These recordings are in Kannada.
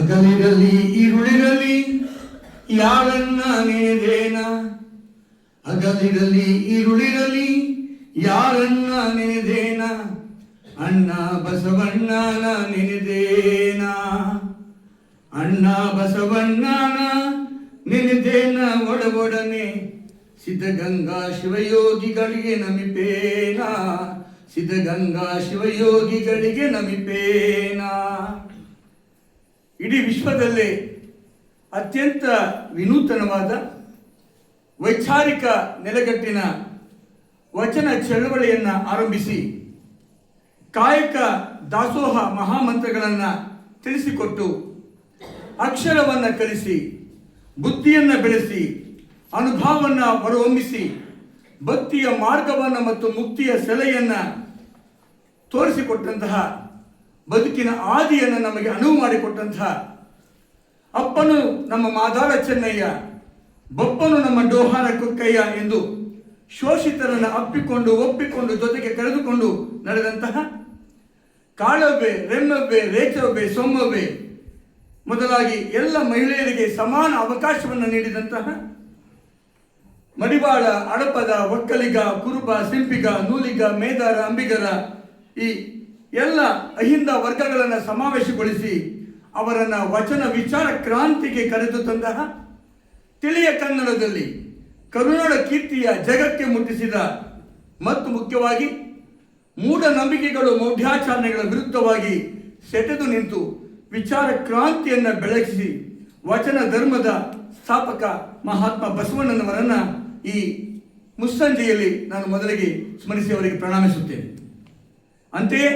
ಹಗಲಿರಲಿ ಇರುಳಿರಲಿ ಯಾರನ್ನ ನೆನೆದೇನ, ಹಗಲಿರಲಿ ಇರುಳಿರಲಿ ಯಾರನ್ನ ನೆನೆದೇನ, ಅಣ್ಣ ಬಸವಣ್ಣನ ನೆನೆದೇನ, ಅಣ್ಣ ಬಸವಣ್ಣನ ನೆನೆದೇನ ಒಡಗೊಡನೆ, ಸಿದ್ಧಗಂಗಾ ಶಿವಯೋಗಿಗಳಿಗೆ ನಮಿಪೇನ, ಸಿದ್ಧಗಂಗಾ ಶಿವಯೋಗಿಗಳಿಗೆ ನಮಿಪೇನ. ಇಡೀ ವಿಶ್ವದಲ್ಲೇ ಅತ್ಯಂತ ವಿನೂತನವಾದ ವೈಚಾರಿಕ ನೆಲೆಗಟ್ಟಿನ ವಚನ ಚಳವಳಿಯನ್ನು ಆರಂಭಿಸಿ ಕಾಯಕ ದಾಸೋಹ ಮಹಾಮಂತ್ರಗಳನ್ನು ತಿಳಿಸಿಕೊಟ್ಟು ಅಕ್ಷರವನ್ನು ಕಲಿಸಿ ಬುದ್ಧಿಯನ್ನು ಬೆಳೆಸಿ ಅನುಭವವನ್ನು ಹೊರಹೊಮ್ಮಿಸಿ ಭಕ್ತಿಯ ಮಾರ್ಗವನ್ನು ಮತ್ತು ಮುಕ್ತಿಯ ಸೆಲೆಯನ್ನು ತೋರಿಸಿಕೊಟ್ಟಂತಹ, ಬದುಕಿನ ಆದಿಯನ್ನು ನಮಗೆ ಅನುವು ಮಾಡಿಕೊಟ್ಟಂತಹ ಅಪ್ಪನು ನಮ್ಮ ಮಾದಾರ ಚೆನ್ನಯ್ಯ, ಬಪ್ಪನು ನಮ್ಮ ಡೋಹಾರ ಕುಕ್ಕಯ್ಯ ಎಂದು ಶೋಷಿತರನ್ನು ಅಪ್ಪಿಕೊಂಡು ಒಪ್ಪಿಕೊಂಡು ಜೊತೆಗೆ ಕರೆದುಕೊಂಡು ನಡೆದಂತಹ ಕಾಳವ್ವೆ, ರೆಮ್ಮವ್ವೆ, ರೇಚವ್ವೆ, ಸೊಮ್ಮವ್ವೆ ಮೊದಲಾಗಿ ಎಲ್ಲ ಮಹಿಳೆಯರಿಗೆ ಸಮಾನ ಅವಕಾಶವನ್ನು ನೀಡಿದಂತಹ ಮಡಿವಾಳ, ಅಡಪದ, ಒಕ್ಕಲಿಗ, ಕುರುಬ, ಸಿಂಪಿಗ, ನೂಲಿಗ, ಮೇದಾರ, ಅಂಬಿಗರ ಈ ಎಲ್ಲ ಅಹಿಂದ ವರ್ಗಗಳನ್ನು ಸಮಾವೇಶಗೊಳಿಸಿ ಅವರನ್ನು ವಚನ ವಿಚಾರ ಕ್ರಾಂತಿಗೆ ಕರೆದು ತಂತಹ, ತಿಳಿಯ ಕನ್ನಡದಲ್ಲಿ ಕರುನಾಡ ಕೀರ್ತಿಯ ಜಗಕ್ಕೆ ಮುಟ್ಟಿಸಿದ ಮತ್ತು ಮುಖ್ಯವಾಗಿ ಮೂಢನಂಬಿಕೆಗಳು ಮೌಢ್ಯಾಚರಣೆಗಳ ವಿರುದ್ಧವಾಗಿ ಸೆಟೆದು ನಿಂತು ವಿಚಾರ ಕ್ರಾಂತಿಯನ್ನು ಬೆಳಗಿಸಿ ವಚನ ಧರ್ಮದ ಸ್ಥಾಪಕ ಮಹಾತ್ಮ ಬಸವಣ್ಣನವರನ್ನು ಈ ಮುಸ್ಸಂಜೆಯಲ್ಲಿ ನಾನು ಮೊದಲಿಗೆ ಸ್ಮರಿಸಿ ಅವರಿಗೆ ಪ್ರಣಾಮಿಸುತ್ತೇನೆ. ಅಂತೆಯೇ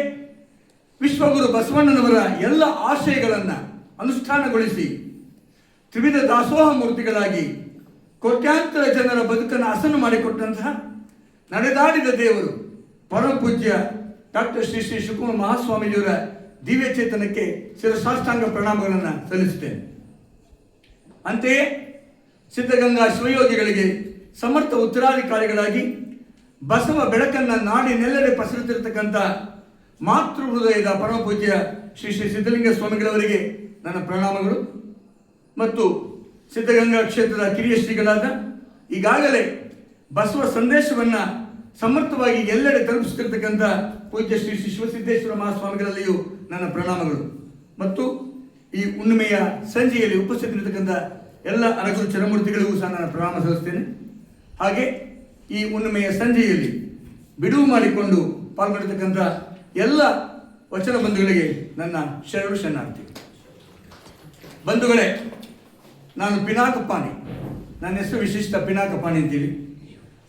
ವಿಶ್ವಗುರು ಬಸವಣ್ಣನವರ ಎಲ್ಲ ಆಶಯಗಳನ್ನು ಅನುಷ್ಠಾನಗೊಳಿಸಿ ತ್ರಿವಿಧ ದಾಸೋಹ ಮೂರ್ತಿಗಳಾಗಿ ಕೋಟ್ಯಾಂತರ ಜನರ ಬದುಕನ್ನು ಹಸನು ಮಾಡಿಕೊಟ್ಟಂತಹ ನಡೆದಾಡಿದ ದೇವರು ಪರಮ ಪೂಜ್ಯ ಡಾಕ್ಟರ್ ಶ್ರೀ ಶ್ರೀ ಶಿವಕುಮಾರ ಮಹಾಸ್ವಾಮೀಜಿಯವರ ದಿವ್ಯ ಚೇತನಕ್ಕೆ ಶಿರಸಾಷ್ಟಾಂಗ ಪ್ರಣಾಮಗಳನ್ನು ಸಲ್ಲಿಸುತ್ತೇನೆ. ಅಂತೆಯೇ ಸಿದ್ಧಗಂಗಾ ಶಿವಯೋಗಿಗಳಿಗೆ ಸಮರ್ಥ ಉತ್ತರಾಧಿಕಾರಿಗಳಾಗಿ ಬಸವ ಬೆಳಕನ್ನು ನಾಡಿನೆಲ್ಲೆಡೆ ಪಸರುತ್ತಿರತಕ್ಕಂಥ ಮಾತೃ ಹೃದಯದ ಪರಮ ಪೂಜ್ಯ ಶ್ರೀ ಶ್ರೀ ಸಿದ್ಧಲಿಂಗ ಸ್ವಾಮಿಗಳವರಿಗೆ ನನ್ನ ಪ್ರಣಾಮಗಳು ಮತ್ತು ಸಿದ್ಧಗಂಗಾ ಕ್ಷೇತ್ರದ ಕಿರಿಯ ಶ್ರೀಗಳಾದ ಈಗಾಗಲೇ ಬಸವ ಸಂದೇಶವನ್ನು ಸಮರ್ಥವಾಗಿ ಎಲ್ಲೆಡೆ ತಲುಪಿಸುತ್ತಿರತಕ್ಕಂಥ ಪೂಜ್ಯ ಶ್ರೀ ಶ್ರೀ ಶಿವಸಿದ್ದೇಶ್ವರ ಮಹಾಸ್ವಾಮಿಗಳಲ್ಲಿಯೂ ನನ್ನ ಪ್ರಣಾಮಗಳು ಮತ್ತು ಈ ಹುಣ್ಣಿಮೆಯ ಸಂಜೆಯಲ್ಲಿ ಉಪಸ್ಥಿತರಿರತಕ್ಕಂಥ ಎಲ್ಲ ಅರಗುರು ಚರಮೂರ್ತಿಗಳಿಗೂ ಸಹ ನಾನು ಪ್ರಣಾಮ ಸಲ್ಲಿಸ್ತೇನೆ. ಹಾಗೆ ಈ ಹುಣ್ಣಿಮೆಯ ಸಂಜೆಯಲ್ಲಿ ಬಿಡುವು ಮಾಡಿಕೊಂಡು ಪಾಲ್ಗೊಂಡಿರ್ತಕ್ಕಂಥ ಎಲ್ಲ ವಚನ ಬಂಧುಗಳಿಗೆ ನನ್ನ ಶರಣಾರ್ಥಿ. ಬಂಧುಗಳೇ, ನಾನು ಪಿನಾಕಪಾಣಿ, ನನ್ನ ಹೆಸರು ವಿಶಿಷ್ಟ ಪಿನಾಕಪಾಣಿ ಅಂತೇಳಿ.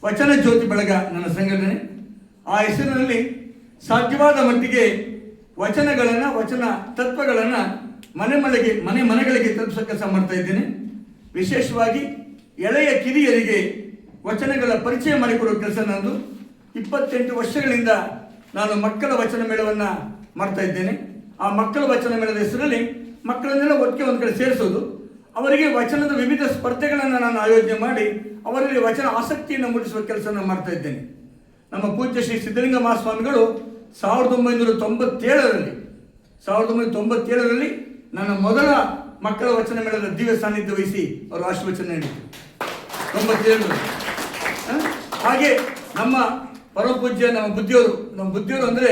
ವಚನ ಜ್ಯೋತಿ ಬಳಗ ನನ್ನ ಸಂಘಟನೆ. ಆ ಹೆಸರಿನಲ್ಲಿ ಸಾಧ್ಯವಾದ ಮಟ್ಟಿಗೆ ವಚನಗಳನ್ನು, ವಚನ ತತ್ವಗಳನ್ನು ಮನೆಗಳಿಗೆ ತಲುಪಿಸೋ ಕೆಲಸ ಮಾಡ್ತಾ ಇದ್ದೇನೆ. ವಿಶೇಷವಾಗಿ ಎಳೆಯ ಕಿರಿಯರಿಗೆ ವಚನಗಳ ಪರಿಚಯ ಮಾಡಿಕೊಡುವ ಕೆಲಸ ನಂದು. 28 ವರ್ಷಗಳಿಂದ ನಾನು ಮಕ್ಕಳ ವಚನ ಮೇಳವನ್ನು ಮಾಡ್ತಾ ಇದ್ದೇನೆ. ಆ ಮಕ್ಕಳ ವಚನ ಮೇಳದ ಹೆಸರಲ್ಲಿ ಮಕ್ಕಳನ್ನೆಲ್ಲ ಒಟ್ಟಿಗೆ ಒಂದು ಕಡೆ ಸೇರಿಸೋದು, ಅವರಿಗೆ ವಚನದ ವಿವಿಧ ಸ್ಪರ್ಧೆಗಳನ್ನು ನಾನು ಆಯೋಜನೆ ಮಾಡಿ ಅವರಲ್ಲಿ ವಚನ ಆಸಕ್ತಿಯನ್ನು ಮೂಡಿಸುವ ಕೆಲಸವನ್ನು ಮಾಡ್ತಾ ಇದ್ದೇನೆ. ನಮ್ಮ ಪೂಜ್ಯ ಶ್ರೀ ಸಿದ್ಧಲಿಂಗ ಮಹಾಸ್ವಾಮಿಗಳು 1997ರಲ್ಲಿ ನನ್ನ ಮೊದಲ ಮಕ್ಕಳ ವಚನ ಮೇಳದ ದಿವ್ಯ ಸಾನ್ನಿಧ್ಯ ವಹಿಸಿ ಅವರು ಆಶೀರ್ವಚನ ನೀಡಿದರು. 97. ಹಾಗೆ ನಮ್ಮ ಪರಮ ಪೂಜ್ಯ ನಮ್ಮ ಬುದ್ಧಿಯವರು ಅಂದರೆ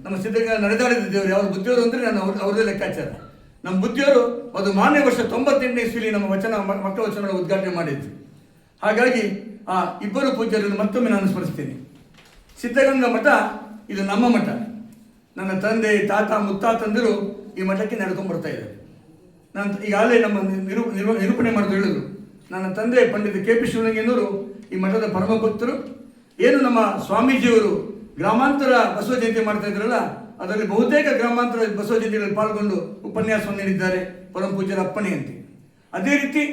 ನಮ್ಮ ಸಿದ್ಧಗಂಗಾ ನಡೆದಾಡಿದ ದೇವರು. ಯಾವ ಬುದ್ಧಿಯವರು ಅಂದರೆ ನಾನು ಅವ್ರದೇ ಲೆಕ್ಕಾಚಾರ. ನಮ್ಮ ಬುದ್ಧಿಯವರು ಅದು ಮಾನ್ಯ ವರ್ಷ 98ನೇ ಇಸ್ವಿಲಿ ನಮ್ಮ ಮಕ್ಕಳ ವಚನಗಳ ಉದ್ಘಾಟನೆ ಮಾಡಿದ್ರು. ಹಾಗಾಗಿ ಆ ಇಬ್ಬರು ಪೂಜ್ಯರನ್ನು ಮತ್ತೊಮ್ಮೆ ನಾನು ಸ್ಮರಿಸ್ತೇನೆ. ಸಿದ್ಧಗಂಗಾ ಮಠ ಇದು ನಮ್ಮ ಮಠ. ನನ್ನ ತಂದೆ, ತಾತ, ಮುತ್ತಾತಂದಿರು ಈ ಮಠಕ್ಕೆ ನಡೆದುಕೊಂಡು ಬರ್ತಾ ಇದ್ದಾರೆ. ನಾನು ಈಗಾಗಲೇ ನಮ್ಮ ನಿರೂಪಣೆ ಮಾಡಿದ್ರು ಹೇಳಿದ್ರು. ನನ್ನ ತಂದೆ ಪಂಡಿತ KP ಶಿವಲಿಂಗೇನವರು ಈ ಮಠದ ಪರಮ ಭಕ್ತರು. ಏನು ನಮ್ಮ ಸ್ವಾಮೀಜಿಯವರು ಗ್ರಾಮಾಂತರ ಬಸವ ಜಯಂತಿ ಮಾಡ್ತಾ ಇದ್ರಲ್ಲ, ಅದರಲ್ಲಿ ಬಹುತೇಕ ಗ್ರಾಮಾಂತರ ಬಸವ ಜಯಂತಿಗಳಲ್ಲಿ ಪಾಲ್ಗೊಂಡು ಉಪನ್ಯಾಸವನ್ನು ನೀಡಿದ್ದಾರೆ ಪರಮ ಪೂಜ್ಯರ ಅಪ್ಪಣೆಯಂತೆ. ಅದೇ ರೀತಿ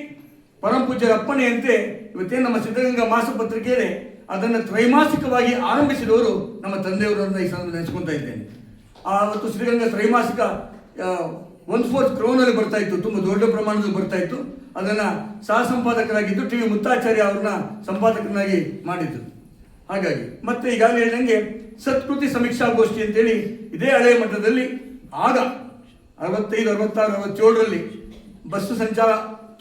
ಪರಮ ಪೂಜ್ಯರ ಅಪ್ಪಣೆಯಂತೆ ಇವತ್ತೇನು ನಮ್ಮ ಸಿದ್ಧಗಂಗಾ ಮಾಸ ಪತ್ರಿಕೆಯಲ್ಲಿ ಅದನ್ನು ತ್ರೈಮಾಸಿಕವಾಗಿ ಆರಂಭಿಸಿದವರು ನಮ್ಮ ತಂದೆಯವರನ್ನು ಈ ಸಂದರ್ಭದಲ್ಲಿ ನೆನೆಸ್ಕೊತಾ ಇದ್ದೇನೆ. ಆವತ್ತು ಸಿದ್ಧಗಂಗಾ ತ್ರೈಮಾಸಿಕ 1/4 ಕ್ರೌನಲ್ಲಿ ಬರ್ತಾ ಇತ್ತು, ತುಂಬ ದೊಡ್ಡ ಪ್ರಮಾಣದಲ್ಲಿ ಬರ್ತಾ ಇತ್ತು. ಅದನ್ನು ಸಹ ಸಂಪಾದಕರಾಗಿದ್ದು TV ಮುತ್ತಾಚಾರ್ಯ ಅವ್ರನ್ನ ಸಂಪಾದಕರನ್ನಾಗಿ ಮಾಡಿದ್ರು. ಹಾಗಾಗಿ ಮತ್ತೆ ಈಗಾಗಲೇ ಹೇಳಿದಂಗೆ ಸತ್ಕೃತಿ ಸಮೀಕ್ಷಾಗೋಷ್ಠಿ ಅಂತೇಳಿ ಇದೇ ಹಳೆಯ ಮಠದಲ್ಲಿ ಆಗ 65, 66, 67ರಲ್ಲಿ ಬಸ್ಸು ಸಂಚಾರ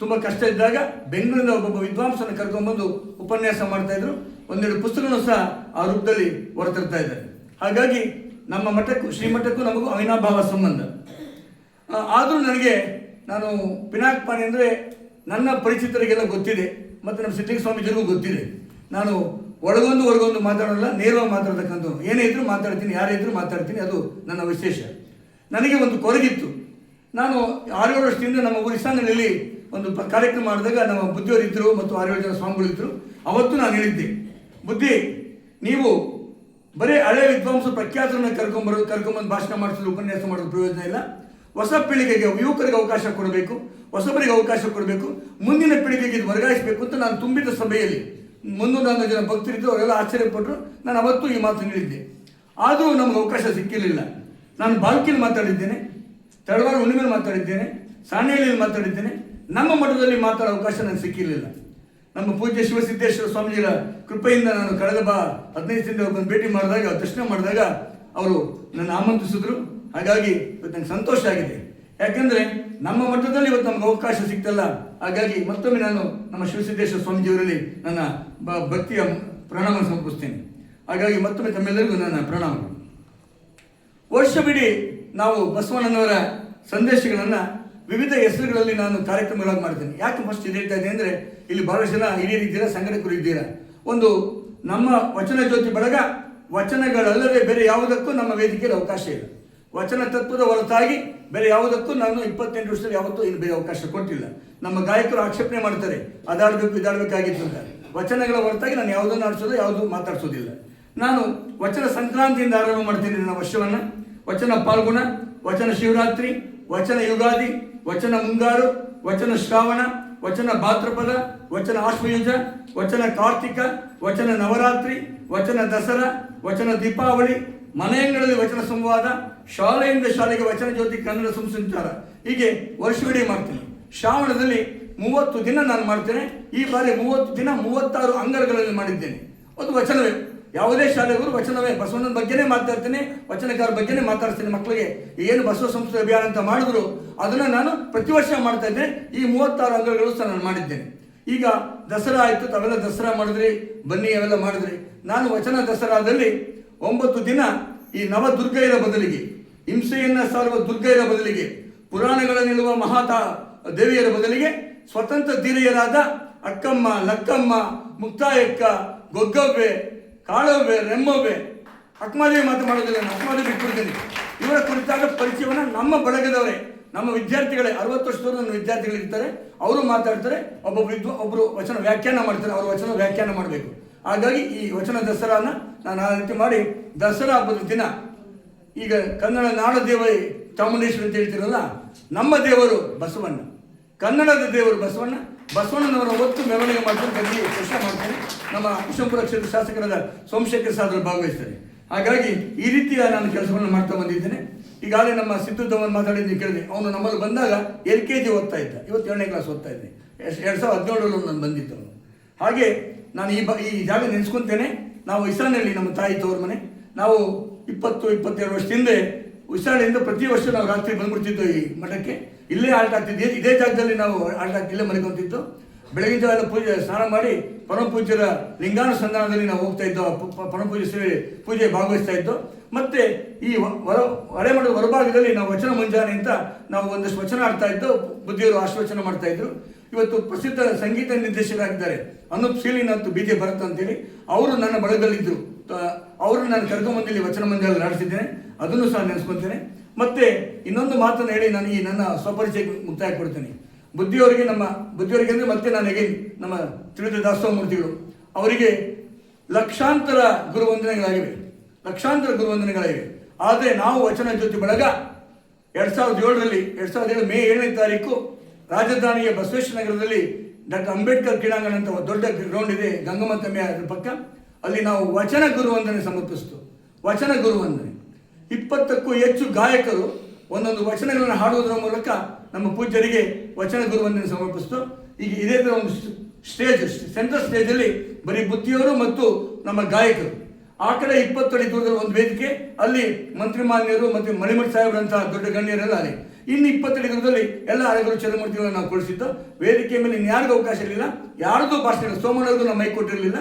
ತುಂಬ ಕಷ್ಟ ಇದ್ದಾಗ ಬೆಂಗಳೂರಿನ ಒಬ್ಬೊಬ್ಬ ವಿದ್ವಾಂಸನ ಕರ್ಕೊಂಡ್ಬಂದು ಉಪನ್ಯಾಸ ಮಾಡ್ತಾಯಿದ್ರು. ಒಂದೆರಡು ಪುಸ್ತಕಗಳನ್ನು ಸಹ ಆ ರೂಪದಲ್ಲಿ ಹೊರತರ್ತಾ ಇದ್ದಾರೆ. ಹಾಗಾಗಿ ನಮ್ಮ ಮಠಕ್ಕೂ ಶ್ರೀಮಠಕ್ಕೂ ನಮಗೂ ಅವಿನಾಭಾವ ಸಂಬಂಧ. ಆದರೂ ನಾನು ಪಿನಾಕಪಾಣಿ ಅಂದರೆ ನನ್ನ ಪರಿಚಿತರಿಗೆಲ್ಲ ಗೊತ್ತಿದೆ, ಮತ್ತು ನಮ್ಮ ಸಿದ್ಧಲಿಂಗ ಸ್ವಾಮೀಜಿಗೂ ಗೊತ್ತಿದೆ. ನಾನು ಹೊರಗೊಂದು ಮಾತಾಡೋಲ್ಲ, ನೇರವಾಗಿ ಮಾತಾಡ್ತಕ್ಕಂಥವ್ರು. ಏನೇ ಇದ್ರೂ ಮಾತಾಡ್ತೀನಿ, ಯಾರೇ ಇದ್ರೂ ಮಾತಾಡ್ತೀನಿ, ಅದು ನನ್ನ ವಿಶೇಷ. ನನಗೆ ಒಂದು ಕೊರಗಿತ್ತು. ನಾನು 6-7 ವರ್ಷದಿಂದ ನಮ್ಮ ಊರು ಇಸ್ಸಾಂಗಲಲ್ಲಿ ಒಂದು ಕಾರ್ಯಕ್ರಮ ಮಾಡಿದಾಗ ನಮ್ಮ ಬುದ್ಧಿಯವರಿದ್ದರು ಮತ್ತು 6-7 ಜನ ಸ್ವಾಮಿಗಳಿದ್ದರು. ಅವತ್ತು ನಾನು ಹೇಳಿದ್ದೆ, ಬುದ್ಧಿ, ನೀವು ಬರೀ ಹಳೆ ವಿದ್ವಾಂಸ ಪ್ರಖ್ಯಾತರನ್ನು ಕರ್ಕೊಂಬಂದು ಭಾಷಣ ಮಾಡಿಸೋದು, ಉಪನ್ಯಾಸ ಮಾಡೋದು ಪ್ರಯೋಜನ ಇಲ್ಲ. ಹೊಸ ಪೀಳಿಗೆಗೆ, ಯುವಕರಿಗೆ ಅವಕಾಶ ಕೊಡಬೇಕು, ಹೊಸಬರಿಗೆ ಅವಕಾಶ ಕೊಡಬೇಕು, ಮುಂದಿನ ಪೀಳಿಗೆಗೆ ಇದು ವರ್ಗಾಯಿಸಬೇಕು ಅಂತ ನಾನು ತುಂಬಿದ ಸಭೆಯಲ್ಲಿ 300 ಜನ ಭಕ್ತರಿದ್ದು ಅವರೆಲ್ಲ ಆಶ್ಚರ್ಯಪಟ್ಟರು. ನಾನು ಅವತ್ತು ಈ ಮಾತು ಹೇಳಿದ್ದೆ. ಆದರೂ ನಮಗೆ ಅವಕಾಶ ಸಿಕ್ಕಿರಲಿಲ್ಲ. ನಾನು ಬಾಲ್ಕಿಯಲ್ಲಿ ಮಾತಾಡಿದ್ದೇನೆ, ತಳವಾರ ಹುಣ್ಣಿಮೆಯಲ್ಲಿ ಮಾತಾಡಿದ್ದೇನೆ, ಸಾಣೇಹಳ್ಳಿಯಲ್ಲಿ ಮಾತಾಡಿದ್ದೇನೆ. ನಮ್ಮ ಮಠದಲ್ಲಿ ಮಾತಾಡೋ ಅವಕಾಶ ನನಗೆ ಸಿಕ್ಕಿರಲಿಲ್ಲ. ನಮ್ಮ ಪೂಜ್ಯ ಶಿವಸಿದ್ದೇಶ್ವರ ಸ್ವಾಮೀಜಿಗಳ ಕೃಪೆಯಿಂದ ನಾನು ಕಳೆದ 15 ದಿನದಿಂದ ಅವ್ರನ್ನ ಭೇಟಿ ಮಾಡಿದಾಗ, ದರ್ಶನ ಮಾಡಿದಾಗ ಅವರು ನನ್ನ ಆಮಂತ್ರಿಸಿದ್ರು. ಹಾಗಾಗಿ ಇವತ್ತು ನನಗೆ ಸಂತೋಷ ಆಗಿದೆ. ಯಾಕೆಂದರೆ ನಮ್ಮ ಮಟ್ಟದಲ್ಲಿ ಇವತ್ತು ನಮ್ಗೆ ಅವಕಾಶ ಸಿಗ್ತಲ್ಲ. ಹಾಗಾಗಿ ಮತ್ತೊಮ್ಮೆ ನಾನು ನಮ್ಮ ಶಿವಸಿದ್ದೇಶ್ವರ ಸ್ವಾಮೀಜಿಯವರಲ್ಲಿ ನನ್ನ ಭಕ್ತಿಯ ಪ್ರಣಾಮ ಸಮರ್ಪಿಸ್ತೇನೆ. ಹಾಗಾಗಿ ಮತ್ತೊಮ್ಮೆ ತಮ್ಮೆಲ್ಲರಿಗೂ ನನ್ನ ಪ್ರಣಾಮಗಳು. ವರ್ಷವಿಡೀ ನಾವು ಬಸವಣ್ಣನವರ ಸಂದೇಶಗಳನ್ನು ವಿವಿಧ ಹೆಸರುಗಳಲ್ಲಿ ನಾನು ಕಾರ್ಯಕ್ರಮಗಳಾಗಿ ಮಾಡ್ತೇನೆ. ಯಾಕೆ ಫಸ್ಟ್ ಇದು ಹೇಳ್ತಾ ಇದ್ದೀನಿ ಅಂದರೆ, ಇಲ್ಲಿ ಬಹಳಷ್ಟು ಜನ ಹಿರಿಯರಿದ್ದೀರಾ, ಸಂಘಟಕರು ಇದ್ದೀರಾ. ಒಂದು ನಮ್ಮ ವಚನ ಜ್ಯೋತಿ ಬಳಗ ವಚನಗಳಲ್ಲದೆ ಬೇರೆ ಯಾವುದಕ್ಕೂ ನಮ್ಮ ವೇದಿಕೆಯಲ್ಲಿ ಅವಕಾಶ ಇಲ್ಲ. ವಚನ ತತ್ವದ ಹೊರತಾಗಿ ಬೇರೆ ಯಾವುದಕ್ಕೂ ನಾನು 28 ವರ್ಷದಲ್ಲಿ ಯಾವತ್ತೂ ಇನ್ನು ಬೇರೆ ಅವಕಾಶ ಕೊಟ್ಟಿಲ್ಲ. ನಮ್ಮ ಗಾಯಕರು ಆಕ್ಷೇಪಣೆ ಮಾಡ್ತಾರೆ, ಅದಾಡಬೇಕು ಇದಾಡಬೇಕಾಗಿತ್ತು ಅಂತ. ವಚನಗಳ ಹೊರತಾಗಿ ನಾನು ಯಾವುದನ್ನು ಆಡಿಸೋದು, ಯಾವುದು ಮಾತಾಡಿಸೋದಿಲ್ಲ. ನಾನು ವಚನ ಸಂಕ್ರಾಂತಿಯಿಂದ ಆರಂಭ ಮಾಡ್ತೀನಿ ನನ್ನ ವರ್ಷವನ್ನು. ವಚನ ಪಾಲ್ಗುಣ, ವಚನ ಶಿವರಾತ್ರಿ, ವಚನ ಯುಗಾದಿ, ವಚನ ಮುಂಗಾರು, ವಚನ ಶ್ರಾವಣ, ವಚನ ಭಾದ್ರಪದ, ವಚನ ಆಶ್ವಯುಜ, ವಚನ ಕಾರ್ತಿಕ, ವಚನ ನವರಾತ್ರಿ, ವಚನ ದಸರಾ, ವಚನ ದೀಪಾವಳಿ, ಮನೆಯಂಗಳಲ್ಲಿ ವಚನ ಸಂವಾದ, ಶಾಲೆಯಿಂದ ಶಾಲೆಗೆ ವಚನ ಜ್ಯೋತಿ ಕನ್ನಡ ಸಂಚಾರ, ಹೀಗೆ ವರ್ಷವಿಡೀ ಮಾಡ್ತೀನಿ. ಶ್ರಾವಣದಲ್ಲಿ 30 ದಿನ ನಾನು ಮಾಡ್ತೇನೆ. ಈ ಬಾರಿ 30 ದಿನ 36 ಅಂಗಳಗಳಲ್ಲಿ ಮಾಡಿದ್ದೇನೆ. ಒಂದು ವಚನವೇ, ಯಾವುದೇ ಶಾಲೆಗಳು ವಚನವೇ, ಬಸವಣ್ಣನ ಬಗ್ಗೆನೇ ಮಾತಾಡ್ತೇನೆ, ವಚನಕಾರ ಬಗ್ಗೆನೇ ಮಾತಾಡ್ತೇನೆ. ಮಕ್ಕಳಿಗೆ ಏನು ಬಸವ ಸಂಸ್ಕೃತಿ ಅಭಿಯಾನ ಅಂತ ಮಾಡಿದ್ರು ಅದನ್ನು ನಾನು ಪ್ರತಿ ವರ್ಷ ಮಾಡ್ತಾ ಇದ್ದೇನೆ. ಈ 36 ಅಂಗಳಗಳು ಸಹ ನಾನು ಮಾಡಿದ್ದೇನೆ. ಈಗ ದಸರಾ ಆಯಿತು, ತಾವೆಲ್ಲ ದಸರಾ ಮಾಡಿದ್ರಿ, ಬನ್ನಿ ಅವೆಲ್ಲ ಮಾಡಿದ್ರಿ. ನಾನು ವಚನ ದಸರಾದಲ್ಲಿ 9 ದಿನ ಈ ನವದುರ್ಗೈರ ಬದಲಿಗೆ, ಹಿಂಸೆಯನ್ನು ಸಾರುವ ದುರ್ಗೈರ ಬದಲಿಗೆ, ಪುರಾಣಗಳನ್ನಿರುವ ಮಹಾತಾ ದೇವಿಯರ ಬದಲಿಗೆ ಸ್ವತಂತ್ರ ಧೀರೆಯರಾದ ಅಕ್ಕಮ್ಮ, ಲಕ್ಕಮ್ಮ, ಮುಕ್ತಾಯಕ್ಕ, ಗೊಗ್ಗವ್ವೆ, ಕಾಳವ್ವೆ, ರೆಮ್ಮವ್ವೆ, ಅಕ್ಮಾದೇವಿ ಮಾತು ಮಾಡೋದಿಲ್ಲ, ನಾನು ಅಕ್ಮಾದೇವಿ ಬಿಟ್ಬಿಡ್ತೀನಿ. ಇವರ ಕುರಿತಾದ ಪರಿಚಯವನ್ನು ನಮ್ಮ ಬಳಗದವರೇ, ನಮ್ಮ ವಿದ್ಯಾರ್ಥಿಗಳೇ, 60 ವರ್ಷದವರು ನನ್ನ ವಿದ್ಯಾರ್ಥಿಗಳಿರ್ತಾರೆ, ಅವರು ಮಾತಾಡ್ತಾರೆ. ಒಬ್ಬರು ವಚನ ವ್ಯಾಖ್ಯಾನ ಮಾಡ್ತಾರೆ, ಅವರು ವಚನ ವ್ಯಾಖ್ಯಾನ ಮಾಡಬೇಕು. ಹಾಗಾಗಿ ಈ ವಚನ ದಸರಾನ ನಾನು ಆ ರೀತಿ ಮಾಡಿ, ದಸರಾ ಹಬ್ಬದ ದಿನ ಈಗ ಕನ್ನಡ ನಾಡ ದೇವರೇ ಚಾಮುಂಡೇಶ್ವರಿ ಅಂತ ಹೇಳ್ತಿರಲ್ಲ, ನಮ್ಮ ದೇವರು ಬಸವಣ್ಣ, ಕನ್ನಡದ ದೇವರು ಬಸವಣ್ಣ. ಬಸವಣ್ಣನವರ ಹೊತ್ತು ಮೆರವಣಿಗೆ ಮಾಡ್ಕೊಂಡು ಬಂದು ಪ್ರಶ್ನೆ ಮಾಡ್ತೇನೆ. ನಮ್ಮ ವಿಶ್ವಂಪುರ ಕ್ಷೇತ್ರ ಶಾಸಕರಾದ ಸೋಮಶೇಖರ್ ಸಾಧರು ಭಾಗವಹಿಸ್ತಾರೆ. ಹಾಗಾಗಿ ಈ ರೀತಿಯ ನಾನು ಕೆಲಸವನ್ನು ಮಾಡ್ತಾ ಬಂದಿದ್ದೇನೆ. ಈಗಾಗಲೇ ನಮ್ಮ ಸಿದ್ಧುದ್ದವನ್ ಮಾತಾಡಿದ್ದು ಕೇಳಿದೆ. ಅವನು ನಮ್ಮಲ್ಲಿ ಬಂದಾಗ LKG ಓದ್ತಾ ಇದ್ದ, ಇವತ್ತು 7ನೇ ಕ್ಲಾಸ್ ಓದ್ತಾ ಇದ್ದೆ. 2017ರಲ್ಲಿ ನಾನು ಬಂದಿತ್ತು ಅವನು. ಹಾಗೆ ನಾನು ಈ ಜಾಗ ನೆನೆಸ್ಕೊತೇನೆ. ನಾವು ಇಸ್ಸಾನಹಳ್ಳಿ, ನಮ್ಮ ತಾಯಿ ತವ್ರ ಮನೆ. ನಾವು 20-22 ವರ್ಷದ ಹಿಂದೆ ಇಸ್ಸಾನಹಳ್ಳಿಯಿಂದ ಪ್ರತಿ ವರ್ಷ ನಾವು ರಾತ್ರಿ ಬಂದ್ಬಿಡ್ತಿದ್ದೋ ಈ ಮಠಕ್ಕೆ. ಇಲ್ಲೇ ಆಲ್ಟ್ ಆಗ್ತಿದ್ದೆ, ಇದೇ ಜಾಗದಲ್ಲಿ ನಾವು ಆಲ್ಟ್ ಆಗ್ತಿ, ಇಲ್ಲೇ ಮಲ್ಕೊಂತಿದ್ದು. ಬೆಳಗಿನ ಜಾವ ಎಲ್ಲ ಪೂಜೆ ಸ್ನಾನ ಮಾಡಿ ಪರಮ ಪೂಜ್ಯರ ಲಿಂಗಾನುಸಂಧಾನದಲ್ಲಿ ನಾವು ಹೋಗ್ತಾ ಇದ್ದೋ, ಪರಮ ಪೂಜೆ ಸೇವೆ ಪೂಜೆ ಭಾಗವಹಿಸ್ತಾ ಇದ್ದೋ. ಮತ್ತು ಈ ಹೊರೆಮಠದ ಹೊರಭಾಗದಲ್ಲಿ ನಾವು ವಚನ ಮುಂಜಾನೆ ಅಂತ ನಾವು ಒಂದಷ್ಟು ವಚನ ಆಡ್ತಾ ಇದ್ದೋ. ಬುದ್ಧಿಯವರು ಆಶ್ವಚನ ಮಾಡ್ತಾ ಇದ್ರು. ಇವತ್ತು ಪ್ರಸಿದ್ಧ ಸಂಗೀತ ನಿರ್ದೇಶಕರಾಗಿದ್ದಾರೆ ಅನೂಪ್ ಶ್ರೀನಾಥ್ BJ ಭರತ್ ಅಂತೇಳಿ, ಅವರು ನನ್ನ ಬಳಗದಲ್ಲಿದ್ದರು. ಅವ್ರನ್ನ ನಾನು ಕರ್ಕೊಂಬಂದಿಲ್ಲಿ ವಚನ ಮಂದಿರಲ್ಲಿ ನಡೆಸಿದ್ದೇನೆ, ಅದನ್ನು ಸಹ ನೆನೆಸ್ಕೊತೇನೆ. ಮತ್ತೆ ಇನ್ನೊಂದು ಮಾತನ್ನು ಹೇಳಿ ನಾನು ಈ ನನ್ನ ಸ್ವಪರಿಚಯಕ್ಕೆ ಮುಕ್ತಾಯ ಕೊಡ್ತೇನೆ. ಬುದ್ಧಿಯವರಿಗೆ ಅಂದರೆ ಮತ್ತೆ ನನಗೆ ನಮ್ಮ ತಿಳಿದ ದಾಸೋಹಮೂರ್ತಿಗಳು, ಅವರಿಗೆ ಲಕ್ಷಾಂತರ ಗುರುವಂದನೆಗಳಾಗಿವೆ. ಆದರೆ ನಾವು ವಚನ ಜ್ಯೋತಿ ಬಳಗ 2007 ಮೇ 7ನೇ ತಾರೀಕು ರಾಜಧಾನಿಯ ಬಸವೇಶ್ವರ ನಗರದಲ್ಲಿ ಡಾಕ್ಟರ್ ಅಂಬೇಡ್ಕರ್ ಕ್ರೀಡಾಂಗಣ ಅಂತ ದೊಡ್ಡ ಗ್ರೌಂಡ್ ಇದೆ, ಗಂಗಮ್ಮ ತಮ್ಮೆ ಅದರ ಪಕ್ಕ. ಅಲ್ಲಿ ನಾವು ವಚನ ಗುರುವಂದನೆ ಸಮರ್ಪಿಸ್ತು. ವಚನ ಗುರುವಂದನೆ 20ಕ್ಕೂ ಹೆಚ್ಚು ಗಾಯಕರು ಒಂದೊಂದು ವಚನಗಳನ್ನು ಹಾಡುವುದರ ಮೂಲಕ ನಮ್ಮ ಪೂಜ್ಯರಿಗೆ ವಚನ ಗುರುವಂದನೆ ಸಮರ್ಪಿಸ್ತು. ಈಗ ಇದೇ ಥರ ಒಂದು ಸೆಂಟ್ರಲ್ ಸ್ಟೇಜಲ್ಲಿ ಬರೀ ಬುದ್ಧಿಯವರು ಮತ್ತು ನಮ್ಮ ಗಾಯಕರು, ಆ ಕಡೆ 20 ಅಡಿ ದೂರದಲ್ಲಿ ಒಂದು ವೇದಿಕೆ, ಅಲ್ಲಿ ಮಂತ್ರಿ ಮಾನ್ಯರು ಮತ್ತು ಮಣಿಮಠ ಸಾಹೇಬರಂತಹ ದೊಡ್ಡ ಗಣ್ಯರೆಲ್ಲ ಅಲ್ಲಿ. ಇನ್ನು 20 ದಿನದಲ್ಲಿ ಎಲ್ಲ ಹಳೆಗರು ಚಂದ್ರಮೂರ್ತಿಗಳನ್ನು ನಾವು ಕೊಡಿಸಿದ್ದು. ವೇದಿಕೆ ಮೇಲೆ ಇನ್ಯಾರಿಗೂ ಅವಕಾಶ ಇರಲಿಲ್ಲ, ಯಾರ್ದು ಭಾಷಣ ಇಲ್ಲ. ಸೋಮಣ್ಣವ್ರಿಗೂ ನಮ್ಮ ಮೈ ಕೊಟ್ಟಿರಲಿಲ್ಲ,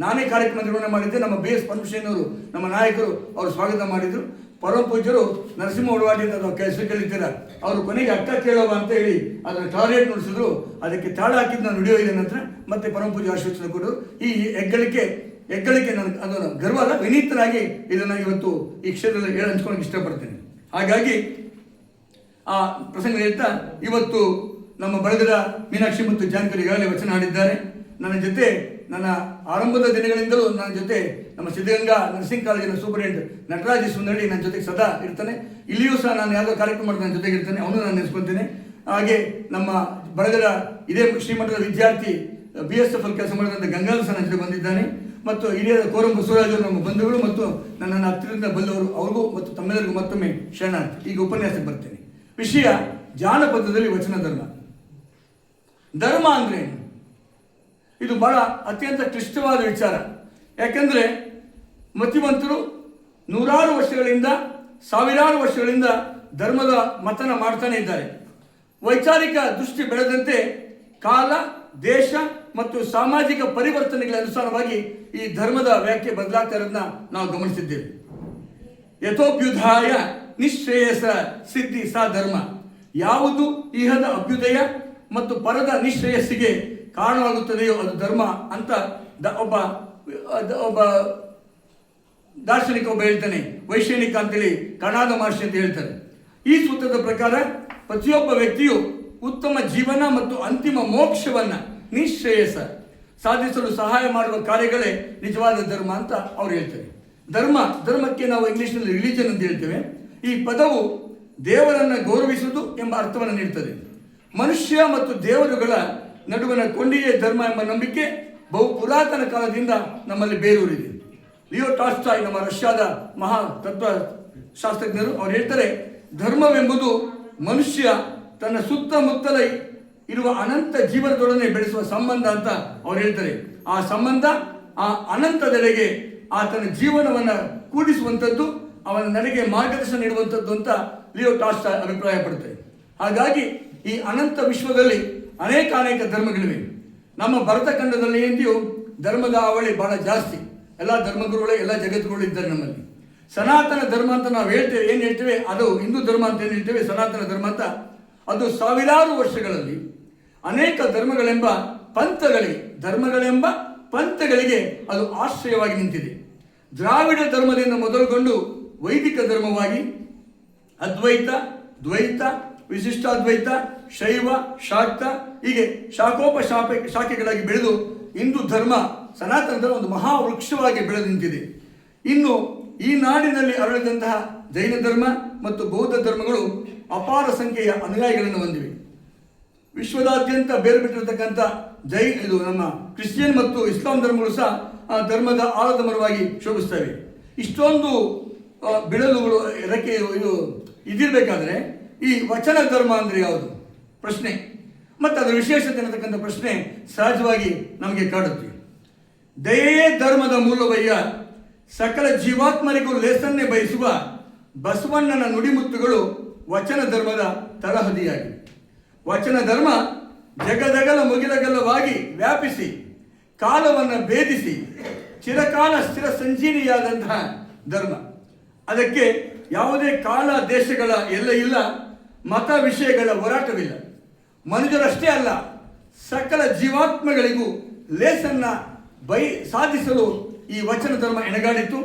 ನಾನೇ ಕಾರ್ಯಕ್ರಮ ನಿರ್ವಹಣೆ ಮಾಡಿದ್ದೆ. ನಮ್ಮ ಬಿ ಎಸ್ ಪರಮೇಶ್ವರನವರು ನಮ್ಮ ನಾಯಕರು ಅವರು ಸ್ವಾಗತ ಮಾಡಿದರು. ಪರಮ ಪೂಜ್ಯರು ನರಸಿಂಹ ಒಡವಾಡಿ ಅಂತ ಹೆಸರು ಕೇಳಿದ್ದೀರ, ಅವರು ಕೊನೆಗೆ ಅಕ್ಕ ಕೇಳೋವ ಅಂತ ಹೇಳಿ ಅದನ್ನು ಟಾರ್ಗೆಟ್ ನುಡಿಸಿದ್ರು. ಅದಕ್ಕೆ ತಾಳ ಹಾಕಿದ್ದು ನಾನು ವಿಡಿಯೋ ಇದೆ ನಂತರ ಮತ್ತೆ ಪರಮ ಪೂಜ್ಯ ಆಶೀರ್ವಚನ ಕೊಟ್ಟರು. ಈ ಹೆಗ್ಗಳಿಕೆ ನನಗೆ ಅದನ್ನು ಗರ್ವ ಅಲ್ಲ, ವಿನೀತನಾಗಿ ಇದನ್ನು ಇವತ್ತು ಈ ಕ್ಷೇತ್ರದಲ್ಲಿ ಹಂಚ್ಕೊಳ್ಳೋಕೆ ಇಷ್ಟಪಡ್ತೇನೆ. ಹಾಗಾಗಿ ಆ ಪ್ರಸಂಗ ಹೇಳ್ತಾ ಇವತ್ತು ನಮ್ಮ ಬಳಗದ ಮೀನಾಕ್ಷಿ ಮತ್ತು ಜಾನಕರು ಈಗಾಗಲೇ ವಚನ ಹಾಡಿದ್ದಾರೆ. ನನ್ನ ಜೊತೆ ನನ್ನ ಆರಂಭದ ದಿನಗಳಿಂದಲೂ ನನ್ನ ಜೊತೆ ನಮ್ಮ ಸಿದ್ಧಗಂಗಾ ನರ್ಸಿಂಗ್ ಕಾಲೇಜಿನ ಸೂಪರಿಂಟೆಂಡೆಂಟ್ ನಟರಾಜ್ ಸುಂದರಳ್ಳಿ ನನ್ನ ಜೊತೆಗೆ ಸದಾ ಇರ್ತಾನೆ. ಇಲ್ಲಿಯೂ ಸಹ ನಾನು ಯಾವುದೋ ಕಾರ್ಯಕ್ರಮ ಮಾಡಿದ ನನ್ನ ಜೊತೆಗೆ ಇರ್ತಾನೆ, ಅವನು ನಾನು ನೆನೆಸ್ಕೊತೇನೆ. ಹಾಗೆ ನಮ್ಮ ಬಳಗದ ಇದೇ ಶ್ರೀಮಠದ ವಿದ್ಯಾರ್ಥಿ BSF ಕೆಲಸ ಮಾಡಿದಂಥ ಗಂಗಾಧರ ಸಹ ನನ್ನ ಜೊತೆ ಬಂದಿದ್ದಾನೆ. ಮತ್ತು ಹಿರಿಯರ ಕೋರಂ ಬಸವರಾಜ್ ಅವರು ನಮ್ಮ ಬಂಧುಗಳು ಮತ್ತು ನನ್ನನ್ನು ಹತ್ತಿರದಿಂದ ಬಂದವರು, ಅವ್ರಿಗೂ ಮತ್ತು ತಮ್ಮೆಲ್ಲರಿಗೂ ಮತ್ತೊಮ್ಮೆ ಶರಣಾರ್ಥಿ. ಈಗ ಉಪನ್ಯಾಸಕ್ಕೆ ಬರ್ತೇನೆ. ವಿಷಯ ಜಾನಪದದಲ್ಲಿ ವಚನ ಧರ್ಮ. ಧರ್ಮ ಅಂದರೆ ಇದು ಬಹಳ ಅತ್ಯಂತ ಕ್ಲಿಷ್ಟವಾದ ವಿಚಾರ. ಯಾಕೆಂದರೆ ಮತಿವಂತರು ನೂರಾರು ವರ್ಷಗಳಿಂದ ಸಾವಿರಾರು ವರ್ಷಗಳಿಂದ ಧರ್ಮದ ಮತನ ಮಾಡ್ತಾನೆ ಇದ್ದಾರೆ. ವೈಚಾರಿಕ ದೃಷ್ಟಿ ಬೆಳೆದಂತೆ ಕಾಲ, ದೇಶ ಮತ್ತು ಸಾಮಾಜಿಕ ಪರಿವರ್ತನೆಗಳ ಅನುಸಾರವಾಗಿ ಈ ಧರ್ಮದ ವ್ಯಾಖ್ಯೆ ಬದಲಾಗ್ತಾ ಇರೋದನ್ನ ನಾವು ಗಮನಿಸಿದ್ದೇವೆ. ಯಥೋಭ್ಯುಧಾಯ ನಿಶ್ರೇಯಸ ಸಿದ್ಧಿ ಸಾ ಧರ್ಮ. ಯಾವುದು ಇಹದ ಅಭ್ಯುದಯ ಮತ್ತು ಪರದ ನಿಶ್ರೇಯಸ್ಸಿಗೆ ಕಾರಣವಾಗುತ್ತದೆಯೋ ಅದು ಧರ್ಮ ಅಂತ ಒಬ್ಬ ದಾರ್ಶನಿಕ ಹೇಳ್ತಾನೆ, ವೈಶಾನಿಕ ಅಂತೇಳಿ ಕಣಾದ ಮಹರ್ಷಿ ಅಂತ ಹೇಳ್ತಾರೆ. ಈ ಸೂತ್ರದ ಪ್ರಕಾರ ಪ್ರತಿಯೊಬ್ಬ ವ್ಯಕ್ತಿಯು ಉತ್ತಮ ಜೀವನ ಮತ್ತು ಅಂತಿಮ ಮೋಕ್ಷವನ್ನ ನಿಶ್ರೇಯಸ ಸಾಧಿಸಲು ಸಹಾಯ ಮಾಡುವ ಕಾರ್ಯಗಳೇ ನಿಜವಾದ ಧರ್ಮ ಅಂತ ಅವ್ರು ಹೇಳ್ತಾರೆ. ಧರ್ಮಕ್ಕೆ ನಾವು ಇಂಗ್ಲಿಷ್ನಲ್ಲಿ ರಿಲಿಜನ್ ಅಂತ ಹೇಳ್ತೇವೆ. ಈ ಪದವು ದೇವರನ್ನು ಗೌರವಿಸುವುದು ಎಂಬ ಅರ್ಥವನ್ನು ನೀಡುತ್ತದೆ. ಮನುಷ್ಯ ಮತ್ತು ದೇವರುಗಳ ನಡುವಿನ ಕೊಂಡಿಯೇ ಧರ್ಮ ಎಂಬ ನಂಬಿಕೆ ಬಹು ಪುರಾತನ ಕಾಲದಿಂದ ನಮ್ಮಲ್ಲಿ ಬೇರೂರಿದೆ. ಲಿಯೋ ಟಾಲ್ಸ್ಟಾಯ್ ನಮ್ಮ ರಷ್ಯಾದ ಮಹಾ ತತ್ವಶಾಸ್ತ್ರಜ್ಞರು ಅವ್ರು ಹೇಳ್ತಾರೆ, ಧರ್ಮವೆಂಬುದು ಮನುಷ್ಯ ತನ್ನ ಸುತ್ತಮುತ್ತಲ ಇರುವ ಅನಂತ ಜೀವನದೊಡನೆ ಬೆಳೆಸುವ ಸಂಬಂಧ ಅಂತ ಅವ್ರು ಹೇಳ್ತಾರೆ. ಆ ಸಂಬಂಧ ಆ ಅನಂತದೆಡೆಗೆ ಆತನ ಜೀವನವನ್ನು ಕೂಡಿಸುವಂಥದ್ದು, ಅವನ ನಡೆಗೆ ಮಾರ್ಗದರ್ಶನ ನೀಡುವಂಥದ್ದು ಅಂತ ಲಿಯೋ ಟಾಲ್ಸ್ಟಾಯ್ ಅಭಿಪ್ರಾಯ ಪಡ್ತಾರೆ. ಹಾಗಾಗಿ ಈ ಅನಂತ ವಿಶ್ವದಲ್ಲಿ ಅನೇಕ ಧರ್ಮಗಳಿವೆ. ನಮ್ಮ ಭರತ ಖಂಡದಲ್ಲಿ ಏನಿದೆಯೋ ಧರ್ಮದ ಅವಳಿ ಬಹಳ ಜಾಸ್ತಿ. ಎಲ್ಲ ಧರ್ಮಗುರುಗಳೇ ಎಲ್ಲ ಜಗತ್ತುಗಳು ಇದ್ದಾರೆ ನಮ್ಮಲ್ಲಿ. ಸನಾತನ ಧರ್ಮ ಅಂತ ನಾವು ಏನು ಹೇಳ್ತೇವೆ ಅದು ಹಿಂದೂ ಧರ್ಮ ಅಂತ ಏನು ಹೇಳ್ತೇವೆ, ಸನಾತನ ಧರ್ಮ ಅಂತ. ಅದು ಸಾವಿರಾರು ವರ್ಷಗಳಲ್ಲಿ ಅನೇಕ ಧರ್ಮಗಳೆಂಬ ಪಂಥಗಳಿಗೆ ಅದು ಆಶ್ರಯವಾಗಿ ನಿಂತಿದೆ. ದ್ರಾವಿಡ ಧರ್ಮದಿಂದ ಮೊದಲುಗೊಂಡು ವೈದಿಕ ಧರ್ಮವಾಗಿ ಅದ್ವೈತ, ದ್ವೈತ, ವಿಶಿಷ್ಟಾದ್ವೈತ, ಶೈವ, ಶಾಕ್ತ ಹೀಗೆ ಶಾಖೆಗಳಾಗಿ ಬೆಳೆದು ಹಿಂದೂ ಧರ್ಮ, ಸನಾತನ ಧರ್ಮ ಒಂದು ಮಹಾವೃಕ್ಷವಾಗಿ ಬೆಳೆದು ನಿಂತಿದೆ. ಇನ್ನು ಈ ನಾಡಿನಲ್ಲಿ ಅರಳಿದಂತಹ ಜೈನ ಧರ್ಮ ಮತ್ತು ಬೌದ್ಧ ಧರ್ಮಗಳು ಅಪಾರ ಸಂಖ್ಯೆಯ ಅನುಯಾಯಿಗಳನ್ನು ಹೊಂದಿವೆ. ವಿಶ್ವದಾದ್ಯಂತ ಬೇರೆ ಬಿಟ್ಟಿರತಕ್ಕಂಥ ಇದು ನಮ್ಮ ಕ್ರಿಶ್ಚಿಯನ್ ಮತ್ತು ಇಸ್ಲಾಂ ಧರ್ಮಗಳು ಸಹ ಆ ಧರ್ಮದ ಆಲದ ಮರವಾಗಿ ಶೋಭಿಸ್ತವೆ. ಇಷ್ಟೊಂದು ಬಿಡಲುಗಳು ರೆಕ್ಕೆ ಇದಿರಬೇಕಾದ್ರೆ ಈ ವಚನ ಧರ್ಮ ಅಂದರೆ ಯಾವುದು ಪ್ರಶ್ನೆ ಮತ್ತು ಅದರ ವಿಶೇಷತೆ ಅನ್ನತಕ್ಕಂಥ ಪ್ರಶ್ನೆ ಸಹಜವಾಗಿ ನಮಗೆ ಕಾಡುತ್ತೆ. ದಯೆಯೇ ಧರ್ಮದ ಮೂಲವಯ್ಯ, ಸಕಲ ಜೀವಾತ್ಮರಿಗೂ ಲೇಸನ್ನೇ ಬಯಸುವ ಬಸವಣ್ಣನ ನುಡಿಮುತ್ತುಗಳು ವಚನ ಧರ್ಮದ ತಳಹದಿಯಾಗಿ. ವಚನ ಧರ್ಮ ಜಗದಗಲ ಮುಗಿಲಗಲವಾಗಿ ವ್ಯಾಪಿಸಿ ಕಾಲವನ್ನು ಭೇದಿಸಿ ಚಿರಕಾಲ ಸ್ಥಿರ ಸಂಜೀವಿಯಾದಂತಹ ಧರ್ಮ. ಅದಕ್ಕೆ ಯಾವುದೇ ಕಾಲ ದೇಶಗಳ ಎಲ್ಲ ಇಲ್ಲ, ಮತ ವಿಷಯಗಳ ಹೋರಾಟವಿಲ್ಲ. ಮನುಷ್ಯರಷ್ಟೇ ಅಲ್ಲ, ಸಕಲ ಜೀವಾತ್ಮಗಳಿಗೂ ಲೇಸನ್ನ ಸಾಧಿಸಲು ಈ ವಚನ ಧರ್ಮ ಎಣಗಾಡಿತು.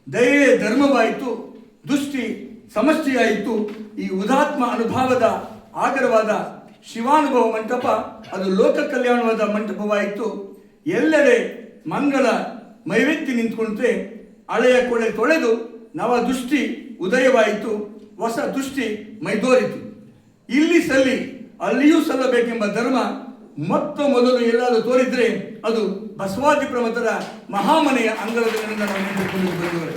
ದಯೆ ಧರ್ಮವಾಯಿತು, ದೃಷ್ಟಿ ಸಮಷ್ಟಿಯಾಯಿತು. ಈ ಉದಾತ್ಮ ಅನುಭವದ ಆಗರವಾದ ಶಿವಾನುಭವ ಮಂಟಪ ಅದು ಲೋಕ ಕಲ್ಯಾಣವಾದ ಮಂಟಪವಾಯಿತು. ಎಲ್ಲೆಡೆ ಮಂಗಳ ಮೈವೆತ್ತಿ ನಿಂತುಕೊಂಡ್ರೆ ಹಳೆಯ ಕೊಳೆ ತೊಳೆದು ನವ ದೃಷ್ಟಿ ಉದಯವಾಯಿತು, ಹೊಸ ದೃಷ್ಟಿ ಮೈದೋರಿತು. ಇಲ್ಲಿ ಸಲ್ಲಿ ಅಲ್ಲಿಯೂ ಸಲ್ಲಬೇಕೆಂಬ ಧರ್ಮ ಮೊದಲು ಎಲ್ಲಾದರೂ ತೋರಿದ್ರೆ ಅದು ಬಸವಾದಿ ಪ್ರಮಥರ ಮಹಾಮನೆಯ ಅಂಗಳದಿಂದ ನಾವು ನೆನಪಿಕೊಂಡು ಬಂದವರು.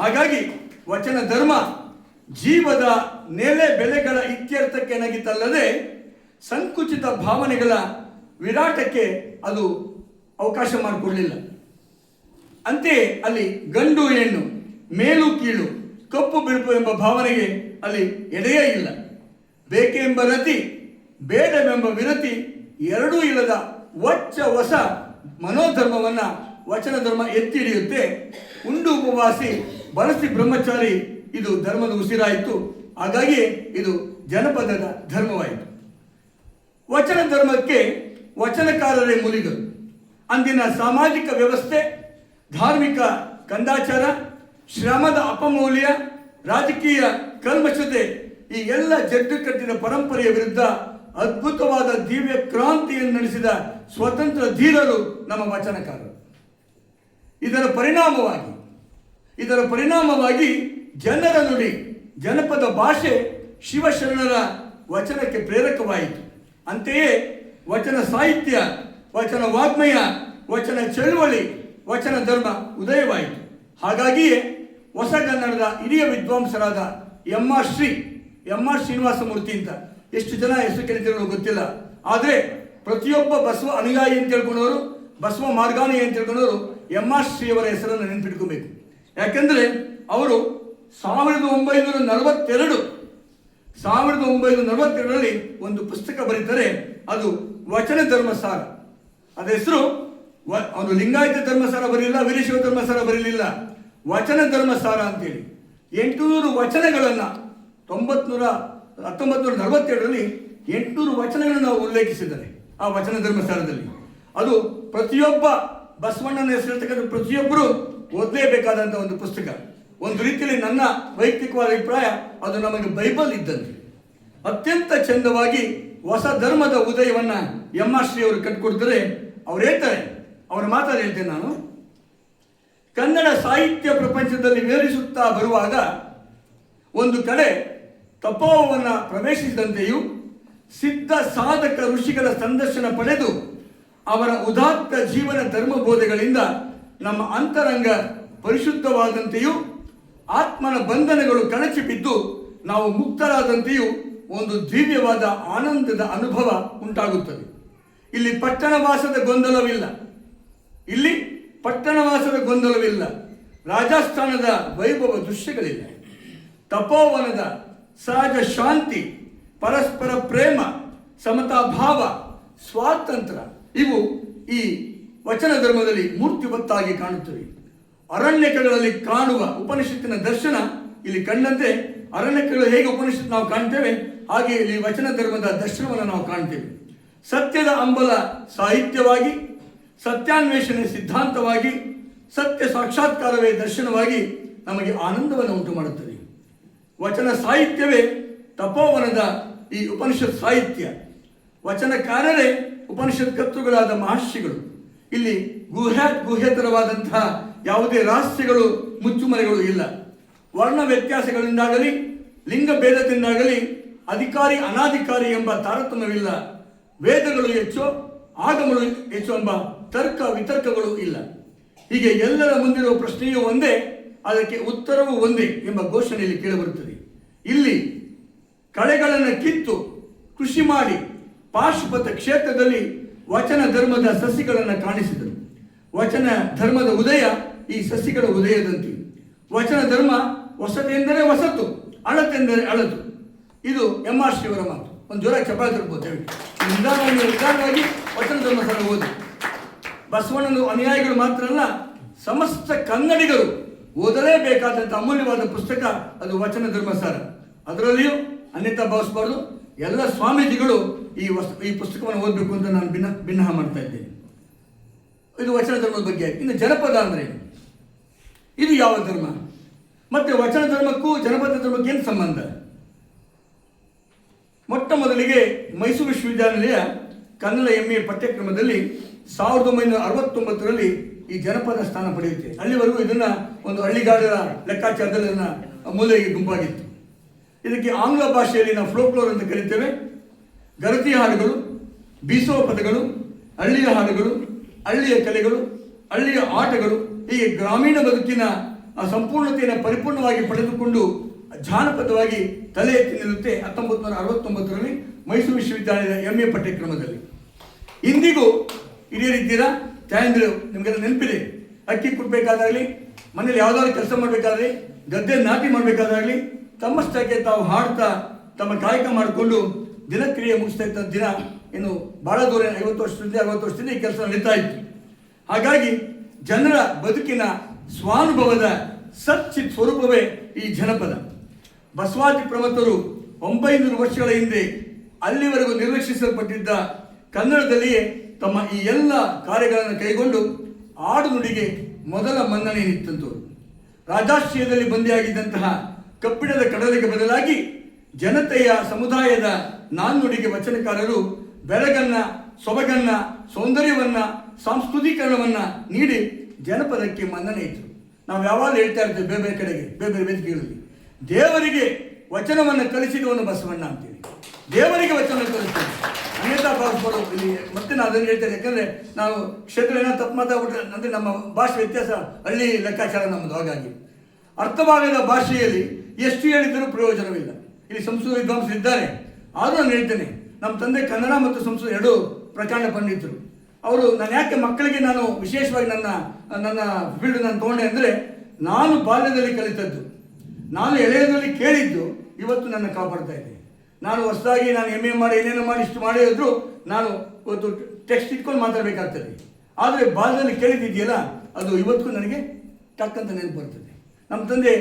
ಹಾಗಾಗಿ ವಚನ ಧರ್ಮ ಜೀವದ ನೆಲೆ ಬೆಲೆಗಳ ಇತ್ಯರ್ಥಕ್ಕೆ ನಗಿತಲ್ಲದೆ ಸಂಕುಚಿತ ಭಾವನೆಗಳ ವಿರಾಟಕ್ಕೆ ಅದು ಅವಕಾಶ ಮಾಡಿಕೊಡಲಿಲ್ಲ. ಅಂತೆಯೇ ಅಲ್ಲಿ ಗಂಡು ಹೆಣ್ಣು, ಮೇಲು ಕೀಳು, ಕಪ್ಪು ಬಿಳುಪು ಎಂಬ ಭಾವನೆಗೆ ಅಲ್ಲಿ ಎಡೆಯೇ ಇಲ್ಲ. ಬೇಕೆಂಬ ರತಿ ಬೇಡವೆಂಬ ವಿರತಿ ಎರಡೂ ಇಲ್ಲದ ಹೊಸ ಮನೋಧರ್ಮವನ್ನ ವಚನ ಧರ್ಮ ಎತ್ತಿ ಹಿಡಿಯುತ್ತೆ. ಉಂಡು ಉಪವಾಸಿ ಬಳಸಿ ಬ್ರಹ್ಮಚಾರಿ ಇದು ಧರ್ಮದ ಉಸಿರಾಯಿತು. ಹಾಗಾಗಿ ಇದು ಜನಪದದ ಧರ್ಮವಾಯಿತು. ವಚನ ಧರ್ಮಕ್ಕೆ ವಚನಕಾರರೇ ಮೂಲಿಗಳು. ಅಂದಿನ ಸಾಮಾಜಿಕ ವ್ಯವಸ್ಥೆ, ಧಾರ್ಮಿಕ ಕಂದಾಚಾರ, ಶ್ರಮದ ಅಪಮೌಲ್ಯ, ರಾಜಕೀಯ ಕಲ್ಮಶತೆ ಈ ಎಲ್ಲ ಜಡ್ಡು ಕಟ್ಟಿದ ಪರಂಪರೆಯ ವಿರುದ್ಧ ಅದ್ಭುತವಾದ ದಿವ್ಯ ಕ್ರಾಂತಿಯನ್ನು ನಡೆಸಿದ ಸ್ವತಂತ್ರ ಧೀರರು ನಮ್ಮ ವಚನಕಾರರು. ಇದರ ಪರಿಣಾಮವಾಗಿ ಜನರ ನುಡಿ, ಜನಪದ ಭಾಷೆ ಶಿವಶರಣರ ವಚನಕ್ಕೆ ಪ್ರೇರಕವಾಯಿತು. ಅಂತೆಯೇ ವಚನ ಸಾಹಿತ್ಯ, ವಚನ ವಾಗ್ಮಯ, ವಚನ ಚಳುವಳಿ, ವಚನ ಧರ್ಮ ಉದಯವಾಯಿತು. ಹಾಗಾಗಿಯೇ ಹೊಸಗನ್ನಡದ ಹಿರಿಯ ವಿದ್ವಾಂಸರಾದ ಎಂ ಆರ್ ಶ್ರೀನಿವಾಸ ಮೂರ್ತಿ ಅಂತ ಎಷ್ಟು ಜನ ಹೆಸರು ಕೇಳಿದ್ರು ಗೊತ್ತಿಲ್ಲ. ಆದರೆ ಪ್ರತಿಯೊಬ್ಬ ಬಸವ ಅನುಯಾಯಿ ಅಂತ ಹೇಳ್ಕೊಂಡವರು, ಬಸವ ಮಾರ್ಗಾನಿ ಅಂತ ಹೇಳ್ಕೊಂಡವರು ಎಂ ಆರ್ ಶ್ರೀ ಅವರ ಹೆಸರನ್ನು ನೆನಪಿಟ್ಕೋಬೇಕು. ಯಾಕೆಂದರೆ ಅವರು 1942ರಲ್ಲಿ ಒಂದು ಪುಸ್ತಕ ಬರೀತಾರೆ. ಅದು ವಚನ ಧರ್ಮಸಾರ. ಅದ ಹೆಸರು ಅವನು ಲಿಂಗಾಯತ ಧರ್ಮಸಾರ ಬರಲಿಲ್ಲ, ವೀರಶೈವ ಧರ್ಮಸಾರ ಬರಲಿಲ್ಲ, ವಚನ ಧರ್ಮಸಾರ ಅಂತೇಳಿ 800 ವಚನಗಳನ್ನು 1942ರಲ್ಲಿ 800 ವಚನಗಳನ್ನು ನಾವು ಉಲ್ಲೇಖಿಸಿದ್ದಾರೆ ಆ ವಚನ ಧರ್ಮಸಾರದಲ್ಲಿ. ಅದು ಪ್ರತಿಯೊಬ್ಬ ಬಸವಣ್ಣನ ಹೆಸರಿರ್ತಕ್ಕಂಥ ಪ್ರತಿಯೊಬ್ಬರು ಓದಲೇಬೇಕಾದಂಥ ಒಂದು ಪುಸ್ತಕ. ಒಂದು ರೀತಿಯಲ್ಲಿ ನನ್ನ ವೈಯಕ್ತಿಕವಾದ ಅಭಿಪ್ರಾಯ ಅದು ನಮಗೆ ಬೈಬಲ್ ಇದ್ದಂತೆ. ಅತ್ಯಂತ ಚಂದವಾಗಿ ಹೊಸ ಧರ್ಮದ ಉದಯವನ್ನ ಎಂ ಆರ್ ಶ್ರೀ ಅವರು ಕಟ್ಟಿಕೊಡ್ತಾರೆ. ಅವ್ರು ಹೇಳ್ತಾರೆ, ಅವರ ಮಾತನ್ನು ಹೇಳ್ತೇನೆ ನಾನು. ಕನ್ನಡ ಸಾಹಿತ್ಯ ಪ್ರಪಂಚದಲ್ಲಿ ವಿಹರಿಸುತ್ತಾ ಬರುವಾಗ ಒಂದು ಕಡೆ ತಪೋವನ ಪ್ರವೇಶಿಸಿದಂತೆಯೂ ಸಿದ್ಧ ಸಾಧಕ ಋಷಿಗಳ ಸಂದರ್ಶನ ಪಡೆದು ಅವರ ಉದಾತ್ತ ಜೀವನ ಧರ್ಮಬೋಧೆಗಳಿಂದ ನಮ್ಮ ಅಂತರಂಗ ಪರಿಶುದ್ಧವಾದಂತೆಯೂ ಆತ್ಮನ ಬಂಧನಗಳು ಕಳಚಿ ಬಿದ್ದು ನಾವು ಮುಕ್ತರಾದಂತೆಯೂ ಒಂದು ದಿವ್ಯವಾದ ಆನಂದದ ಅನುಭವ ಉಂಟಾಗುತ್ತದೆ. ಇಲ್ಲಿ ಪಟ್ಟಣವಾಸದ ಗೊಂದಲವಿಲ್ಲ, ರಾಜಸ್ಥಾನದ ವೈಭವ ದೃಶ್ಯಗಳಿಲ್ಲ. ತಪೋವನದ ಸಹಜ ಶಾಂತಿ, ಪರಸ್ಪರ ಪ್ರೇಮ, ಸಮತಾ ಭಾವ, ಸ್ವಾತಂತ್ರ್ಯ ಇವು ಈ ವಚನ ಧರ್ಮದಲ್ಲಿ ಮೂರ್ತಿವತ್ತಾಗಿ ಕಾಣುತ್ತವೆ. ಅರಣ್ಯಕಗಳಲ್ಲಿ ಕಾಣುವ ಉಪನಿಷತ್ತಿನ ದರ್ಶನ ಇಲ್ಲಿ ಕಂಡಂತೆ ಅರಣ್ಯಕಗಳು ಹೇಗೆ ಉಪನಿಷತ್ತು ನಾವು ಕಾಣ್ತೇವೆ, ಹಾಗೆ ಇಲ್ಲಿ ವಚನ ಧರ್ಮದ ದರ್ಶನವನ್ನು ನಾವು ಕಾಣ್ತೇವೆ. ಸತ್ಯದ ಅಂಬಲ ಸಾಹಿತ್ಯವಾಗಿ, ಸತ್ಯಾನ್ವೇಷಣೆ ಸಿದ್ಧಾಂತವಾಗಿ, ಸತ್ಯ ಸಾಕ್ಷಾತ್ಕಾರವೇ ದರ್ಶನವಾಗಿ ನಮಗೆ ಆನಂದವನ್ನು ಉಂಟು ಮಾಡುತ್ತದೆ. ವಚನ ಸಾಹಿತ್ಯವೇ ತಪೋವನದ ಈ ಉಪನಿಷತ್ ಸಾಹಿತ್ಯ. ವಚನಕಾರರೇ ಉಪನಿಷತ್ ಕರ್ತೃಗಳಾದ ಮಹರ್ಷಿಗಳು. ಇಲ್ಲಿ ಗುಹ್ಯತರವಾದಂತಹ ಯಾವುದೇ ರಹಸ್ಯಗಳು, ಮುಚ್ಚುಮರೆಗಳು ಇಲ್ಲ. ವರ್ಣ ವ್ಯತ್ಯಾಸಗಳಿಂದಾಗಲಿ, ಲಿಂಗ ಭೇದದಿಂದಾಗಲಿ ಅಧಿಕಾರಿ ಅನಾಧಿಕಾರಿ ಎಂಬ ತಾರತಮ್ಯವಿಲ್ಲ. ವೇದಗಳು ಹೆಚ್ಚು, ಆಗಮಗಳು ಹೆಚ್ಚು ಎಂಬ ತರ್ಕ ವಿತರ್ಕಗಳು ಇಲ್ಲ. ಹೀಗೆ ಎಲ್ಲರ ಮುಂದಿರುವ ಪ್ರಶ್ನೆಯೂ ಒಂದೇ, ಅದಕ್ಕೆ ಉತ್ತರವೂ ಒಂದೇ ಎಂಬ ಘೋಷಣೆಯಲ್ಲಿ ಕೇಳಿಬರುತ್ತದೆ. ಇಲ್ಲಿ ಕಳೆಗಳನ್ನು ಕಿತ್ತು ಕೃಷಿ ಮಾಡಿ ಪಾಶುಪತ ಕ್ಷೇತ್ರದಲ್ಲಿ ವಚನ ಧರ್ಮದ ಸಸಿಗಳನ್ನು ಕಾಣಿಸಿದರು. ವಚನ ಧರ್ಮದ ಉದಯ ಈ ಸಸಿಗಳ ಉದಯದಂತೆ. ವಚನ ಧರ್ಮ ಹೊಸತೆಂದರೆ ಹೊಸತು, ಅಳತೆಂದರೆ ಅಳತು. ಇದು ಎಂ ಆರ್ ಶ್ರೀ ಅವರ ಮಾತು. ಒಂದು ಜೋರ ಚಪಾಳಿ ತರ್ಬೋದು. ನಿಧಾನವಾಗಿ ವಚನ ಧರ್ಮ ಸಾರ ಓದಿ. ಬಸವಣ್ಣನ ಅನುಯಾಯಿಗಳು ಮಾತ್ರ ಅಲ್ಲ, ಸಮಸ್ತ ಕನ್ನಡಿಗರು ಓದಲೇಬೇಕಾದಂಥ ಅಮೂಲ್ಯವಾದ ಪುಸ್ತಕ ಅದು ವಚನ ಧರ್ಮಸಾರ. ಅದರಲ್ಲಿಯೂ ಅನ್ಯತಾ ಭಾವಿಸಬಾರ್ದು. ಎಲ್ಲ ಸ್ವಾಮೀಜಿಗಳು ಈ ಪುಸ್ತಕವನ್ನು ಓದಬೇಕು ಅಂತ ನಾನು ಭಿನ್ನಹ ಮಾಡ್ತಾ ಇದ್ದೇನೆ. ಇದು ವಚನ ಧರ್ಮದ ಬಗ್ಗೆ ಆಯ್ತು. ಇನ್ನು ಜನಪದ ಅಂದರೆ ಇದು ಯಾವ ಧರ್ಮ? ಮತ್ತೆ ವಚನ ಧರ್ಮಕ್ಕೂ ಜನಪದ ಧರ್ಮಕ್ಕೆ ಏನು ಸಂಬಂಧ? ಮೊಟ್ಟ ಮೊದಲಿಗೆ ಮೈಸೂರು ವಿಶ್ವವಿದ್ಯಾನಿಲಯ ಕನ್ನಡ MA ಪಠ್ಯಕ್ರಮದಲ್ಲಿ 1969ರಲ್ಲಿ ಈ ಜನಪದ ಸ್ಥಾನ ಪಡೆಯುತ್ತೆ. ಅಲ್ಲಿವರೆಗೂ ಇದನ್ನ ಒಂದು ಹಳ್ಳಿಗಾಡರ ಲೆಕ್ಕಾಚಾರದಲ್ಲಿ ಅದನ್ನ ಮೂಲೆಗೆ ಗುಂಪಾಗಿತ್ತು. ಇದಕ್ಕೆ ಆಂಗ್ಲ ಭಾಷೆಯಲ್ಲಿ ನಾವು ಫ್ಲೋಕ್ಲೋರ್ ಅಂತ ಕರಿತೇವೆ. ಗರತಿ ಹಾಡುಗಳು, ಬೀಸುವ ಪದಗಳು, ಹಳ್ಳಿಯ ಹಾಡುಗಳು, ಹಳ್ಳಿಯ ಕಲೆಗಳು, ಹಳ್ಳಿಯ ಆಟಗಳು, ಹೀಗೆ ಗ್ರಾಮೀಣ ಬದುಕಿನ ಸಂಪೂರ್ಣತೆಯನ್ನು ಪರಿಪೂರ್ಣವಾಗಿ ಪಡೆದುಕೊಂಡು ಜಾನಪದವಾಗಿ ತಲೆ ಎತ್ತಿ ನಿಲ್ಲುತ್ತೆ 1969ರಲ್ಲಿ ಮೈಸೂರು ವಿಶ್ವವಿದ್ಯಾಲಯದ MA ಪಠ್ಯಕ್ರಮದಲ್ಲಿ. ಇಂದಿಗೂ ಹಿರಿಯರಿದ್ದೀರಾ, ತಾಯಂದಿರು ನಿಮಗೆಲ್ಲ ನೆನಪಿದೆ. ಅಕ್ಕಿ ಕುಟ್ಟಬೇಕಾದಾಗಲಿ, ಮನೇಲಿ ಯಾವುದಾದ್ರು ಕೆಲಸ ಮಾಡಬೇಕಾದ್ರೆ, ಗದ್ದೆ ನಾಟಿ ಮಾಡಬೇಕಾದಾಗಲಿ ತಮ್ಮಷ್ಟಕ್ಕೆ ತಾವು ಹಾಡ್ತಾ ತಮ್ಮ ಕಾಯಕ ಮಾಡಿಕೊಂಡು ದಿನಕ್ರಿಯೆ ಮುಗಿಸ್ತಾ ಇದ್ದ ದಿನ ಇನ್ನು ಬಹಳ ದೂರ 50 ವರ್ಷದಿಂದ 60 ವರ್ಷದಿಂದ ಈ ಕೆಲಸ ನಡೀತಾ ಇತ್ತು. ಹಾಗಾಗಿ ಜನರ ಬದುಕಿನ ಸ್ವಾನುಭವದ ಸಚ್ಚಿತ್ ಸ್ವರೂಪವೇ ಈ ಜನಪದ. ಬಸವಾದಿ ಪ್ರಮತ್ತರು 900 ವರ್ಷಗಳ ಹಿಂದೆ ಅಲ್ಲಿವರೆಗೂ ನಿರ್ಲಕ್ಷಿಸಲ್ಪಟ್ಟಿದ್ದ ಕನ್ನಡದಲ್ಲಿಯೇ ತಮ್ಮ ಈ ಎಲ್ಲ ಕಾರ್ಯಗಳನ್ನು ಕೈಗೊಂಡು ಆಡು ನುಡಿಗೆ ಮೊದಲ ಮನ್ನಣೆ ನಿತ್ತಂತವರು. ರಾಜಾಶ್ರಯದಲ್ಲಿ ಬಂದಿಯಾಗಿದ್ದಂತಹ ಕಬ್ಬಿಣದ ಕಡಲಿಗೆ ಬದಲಾಗಿ ಜನತೆಯ ಸಮುದಾಯದ ನಾಣ್ಣುಡಿಗೆ ವಚನಕಾರರು ಬೆಳಗನ್ನ, ಸೊಬಗನ್ನ, ಸೌಂದರ್ಯವನ್ನ, ಸಾಂಸ್ಕೃತೀಕರಣವನ್ನ ನೀಡಿ ಜನಪದಕ್ಕೆ ಮನ್ನಣೆ ಇತ್ತು. ನಾವು ಯಾವಾಗಲೂ ಹೇಳ್ತಾ ಇರ್ತೇವೆ ಬೇರೆ ಬೇರೆ ಕಡೆಗೆ, ಬೇರೆ ಬೇರೆ ವೇದಿಕೆಗಳಲ್ಲಿ, ದೇವರಿಗೆ ವಚನವನ್ನು ಕಲಿಸಿದವನು ಬಸವಣ್ಣ ಅಂತೀವಿ. ದೇವರಿಗೆ ವಚನ ಕಲಿಸ್ತೀವಿ, ಅನ್ಯತಾ ಭಾವಿಸ್ಬೋದು ಇಲ್ಲಿ. ಮತ್ತೆ ನಾನು ಅದನ್ನು ಹೇಳ್ತೇನೆ, ಯಾಕಂದರೆ ನಾವು ಕ್ಷೇತ್ರ ಏನೋ ತಪ್ಪು ಮಾತಾಡ್ಬಿಟ್ರೆ ಅಂದರೆ ನಮ್ಮ ಭಾಷೆ ವ್ಯತ್ಯಾಸ, ಹಳ್ಳಿ ಲೆಕ್ಕಾಚಾರ ನಮ್ಮದು. ಹಾಗಾಗಿ ಅರ್ಥವಾಗದ ಭಾಷೆಯಲ್ಲಿ ಎಷ್ಟು ಹೇಳಿದರೂ ಪ್ರಯೋಜನವಿಲ್ಲ. ಇಲ್ಲಿ ಸಂಸ್ಕೃತ ವಿದ್ವಾಂಸರು ಇದ್ದಾರೆ, ಆದರೂ ನಾನು ಹೇಳ್ತೇನೆ, ನಮ್ಮ ತಂದೆ ಕನ್ನಡ ಮತ್ತು ಸಂಸ್ಕೃತ ಎರಡೂ ಪ್ರಕಾಂಡ ಪಂಡಿತರು. ಅವರು ನಾನು ಯಾಕೆ ಮಕ್ಕಳಿಗೆ ನಾನು ವಿಶೇಷವಾಗಿ ನನ್ನ ಫೀಲ್ಡ್ ನಾನು ತೊಗೊಂಡೆ ಅಂದರೆ, ನಾನು ಬಾಲ್ಯದಲ್ಲಿ ಕಲಿತದ್ದು, ನಾನು ಎಳೆಯದಲ್ಲಿ ಕೇಳಿದ್ದು ಇವತ್ತು ನನ್ನ ಕಾಪಾಡ್ತಾ ಇದೆ. ನಾನು ಹೊಸದಾಗಿ ನಾನು MA ಮಾಡಿ ಏನೇನೋ ಮಾಡಿ ಇಷ್ಟು ಮಾಡಿದ್ರು ನಾನು ಇವತ್ತು ಟೆಕ್ಸ್ಟ್ ಇಟ್ಕೊಂಡು ಮಾತಾಡಬೇಕಾಗ್ತದೆ. ಆದರೆ ಬಾಲ್ಯದಲ್ಲಿ ಕೇಳಿದ್ದಿದೆಯಲ್ಲ, ಅದು ಇವತ್ತಿಗೂ ನನಗೆ ಟಕ್ಕಂತ ನೆನಪು ಬರ್ತದೆ. ನಮ್ಮ ತಂದೆ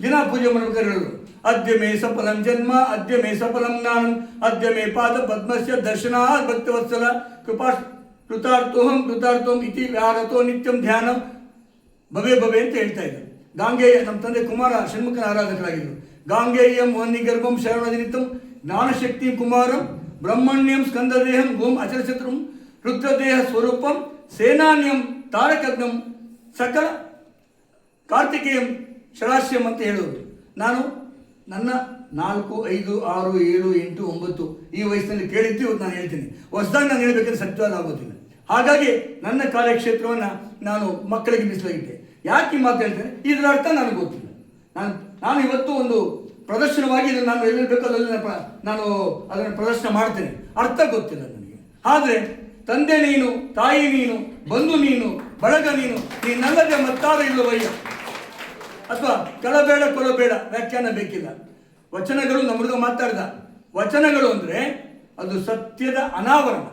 ದಿನ ಪೂಜೆ ಮಾಡ್ಬೇಕಾದ್ರೆ ಹೇಳೋರು, ಅದ್ಯ ಮೇ ಸಫಲಂ ಜನ್ಮ, ಅದ್ಯ ಮೇ ಸಫಲಂ ಜ್ಞಾನಂ, ಅದ್ಯ ಮೇ ಪಾದ ಪದ್ಮಸ್ಯ ದರ್ಶನಾತ್ ಭಕ್ತವತ್ಸಲ ಕೃಪಾ ಕೃತಾರ್ಥೋಹಂ ಇತಿ ವ್ಯಾರತೋ ನಿತ್ಯಂ ಧ್ಯಾನ ಭವೆ ಅಂತ ಹೇಳ್ತಾ ಇದ್ದರು. ಗಾಂಗೇಯ, ನಮ್ಮ ತಂದೆ ಕುಮಾರ ಷಣ್ಮುಖನ ಆರಾಧಕರಾಗಿದ್ದರು. ಗಾಂಗೇಯಂ ವನ್ನಿಗರ್ಭಂ ಶರಣದಿನಿತಂ ಜ್ಞಾನಶಕ್ತಿ ಕುಮಾರಂ ಬ್ರಹ್ಮಣ್ಯಂ ಸ್ಕಂದದೇಹಂ ಗೋಂ ಅಚಲಚತುರಂ ರುದ್ರದೇಹ ಸ್ವರೂಪಂ ಸೇನಾನ್ಯಂ ತಾರಕಗ್ನಂ ಸಕಲ ಕಾರ್ತಿಕೇಯಂ ಶರಾಶ್ಯಂ ಅಂತ ಹೇಳೋದು. ನಾನು ನನ್ನ 4, 5, 6, 7, 8, 9 ಈ ವಯಸ್ಸಿನಲ್ಲಿ ಕೇಳಿದ್ದು ಇವತ್ತು ನಾನು ಹೇಳ್ತೀನಿ. ಹೊಸದಾಗಿ ನಾನು ಹೇಳಬೇಕಂದ್ರೆ ಸತ್ಯವಾದ ಆಗೋದಿಲ್ಲ. ಹಾಗಾಗಿ ನನ್ನ ಕಾರ್ಯಕ್ಷೇತ್ರವನ್ನು ನಾನು ಮಕ್ಕಳಿಗೆ ಮೀಸಲಾಗಿಟ್ಟೆ. ಯಾಕೆ ಈ ಮಾತು ಹೇಳ್ತೇನೆ, ಇದರ ಅರ್ಥ ನನಗೆ ಗೊತ್ತಿಲ್ಲ. ನಾನು ಇವತ್ತು ಒಂದು ಪ್ರದರ್ಶನವಾಗಿ ಇದನ್ನು ನಾನು ಎಲ್ಲಿ ಬೇಕಾದಲ್ಲಿ ನಾನು ಅದನ್ನು ಪ್ರದರ್ಶನ ಮಾಡ್ತೇನೆ, ಅರ್ಥ ಗೊತ್ತಿಲ್ಲ ನನಗೆ. ಆದರೆ ತಂದೆ ನೀನು, ತಾಯಿ ನೀನು, ಬಂಧು ನೀನು, ಬಳಗ ನೀನಲ್ಲದೆ ಮತ್ತಾರು ಇಲ್ಲವಯ್ಯ, ಅಥವಾ ಕಳಬೇಡ ಕೊಲಬೇಡ ವ್ಯಾಖ್ಯಾನ ಬೇಕಿಲ್ಲ. ವಚನಗಳು, ನಮ್ಮ ಹುಡುಗ ಮಾತಾಡಿದ ವಚನಗಳು ಅಂದರೆ ಅದು ಸತ್ಯದ ಅನಾವರಣ.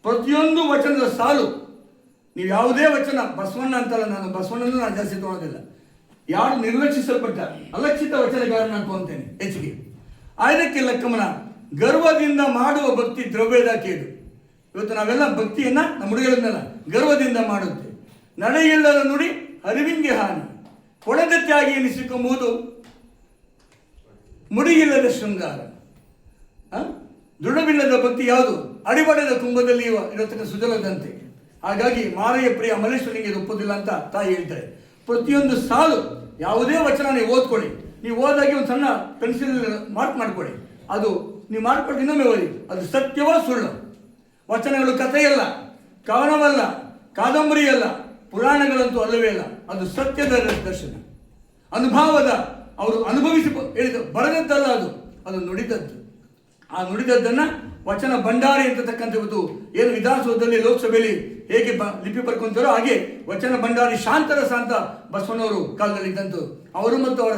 ಪ್ರತಿಯೊಂದು ವಚನದ ಸಾಲು, ನೀವು ಯಾವುದೇ ವಚನ, ಬಸವಣ್ಣ ಅಂತಲ್ಲ, ನಾನು ಬಸವಣ್ಣನೂ ನಾನು ಜಾಸ್ತಿ ತೊಗೊಳೋದಿಲ್ಲ. ಯಾರು ನಿರ್ಲಕ್ಷಿಸಲ್ಪಟ್ಟ ಅಲಕ್ಷಿತ ವಚನಗಾರನ ಅಂತಂತೇನೆ ಹೆಚ್ಚಿಗೆ. ಆಯ್ದಕ್ಕೆ ಲಕ್ಕಮ್ಮನ ಗರ್ವದಿಂದ ಮಾಡುವ ಭಕ್ತಿ ದ್ರವ್ಯದ ಕೇಡು. ಇವತ್ತು ನಾವೆಲ್ಲ ಭಕ್ತಿಯನ್ನ ನಮ್ಮ ಹುಡುಗರನ್ನೆಲ್ಲ ಗರ್ವದಿಂದ ಮಾಡುತ್ತೆ. ನಡೆಯಿಲ್ಲದ ನುಡಿ ಅರಿವಿಂಗೆ ಹಾನಿ, ಕೊಡದತ್ತಾಗಿ ಎನಿಸಿಕೊಂಬುದು ಮುಡಿಯಿಲ್ಲದ ಶೃಂಗಾರ. ದೃಢವಿಲ್ಲದ ಭಕ್ತಿ ಯಾವುದು? ಅಡಿಬಡದ ಕುಂಭದಲ್ಲಿ ಇರತಕ್ಕ ಸುಜಲದಂತೆ. ಹಾಗಾಗಿ ಮಾರಯ್ಯ ಪ್ರಿಯ ಮಲ್ಲೇಶ್ವರಿಗೆ ಇದು ಒಪ್ಪೋದಿಲ್ಲ ಅಂತ ತಾಯಿ ಹೇಳ್ತಾರೆ. ಪ್ರತಿಯೊಂದು ಸಾಲು, ಯಾವುದೇ ವಚನ ನೀವು ಓದ್ಕೊಳ್ಳಿ, ನೀವು ಓದಾಗಿ ಒಂದು ಸಣ್ಣ ಪೆನ್ಸಿಲ್ ಮಾರ್ಕ್ ಮಾಡ್ಕೊಳ್ಳಿ, ಅದು ನೀವು ಮಾಡ್ಕೊಂಡು ಇನ್ನೊಮ್ಮೆ ಓದಿ, ಅದು ಸತ್ಯವೋ ಸುಳ್ಳು. ವಚನಗಳು ಕಥೆಯಲ್ಲ, ಕವನವಲ್ಲ, ಕಾದಂಬರಿಯಲ್ಲ, ಪುರಾಣಗಳಂತೂ ಅಲ್ಲವೇ ಅಲ್ಲ. ಅದು ಸತ್ಯದ ದರ್ಶನ, ಅನುಭವದ, ಅವರು ಅನುಭವಿಸಿ ಹೇಳಿದ, ಬರೆದದ್ದಲ್ಲ, ಅದು ನುಡಿದದ್ದು. ಆ ನುಡಿದದ್ದನ್ನು ವಚನ ಭಂಡಾರಿ ಅಂತಕ್ಕಂಥ ಇವತ್ತು ಏನು ವಿಧಾನಸೌಧದಲ್ಲಿ ಲೋಕಸಭೆಯಲ್ಲಿ ಹೇಗೆ ಲಿಪಿ ಬರ್ಕೊಂತಾರೋ ಹಾಗೆ ವಚನ ಭಂಡಾರಿ ಶಾಂತರ ಶಾಂತ ಬಸವಣ್ಣವರು ಕಾಲದಲ್ಲಿ ಇದ್ದಂತು. ಅವರು ಮತ್ತು ಅವರ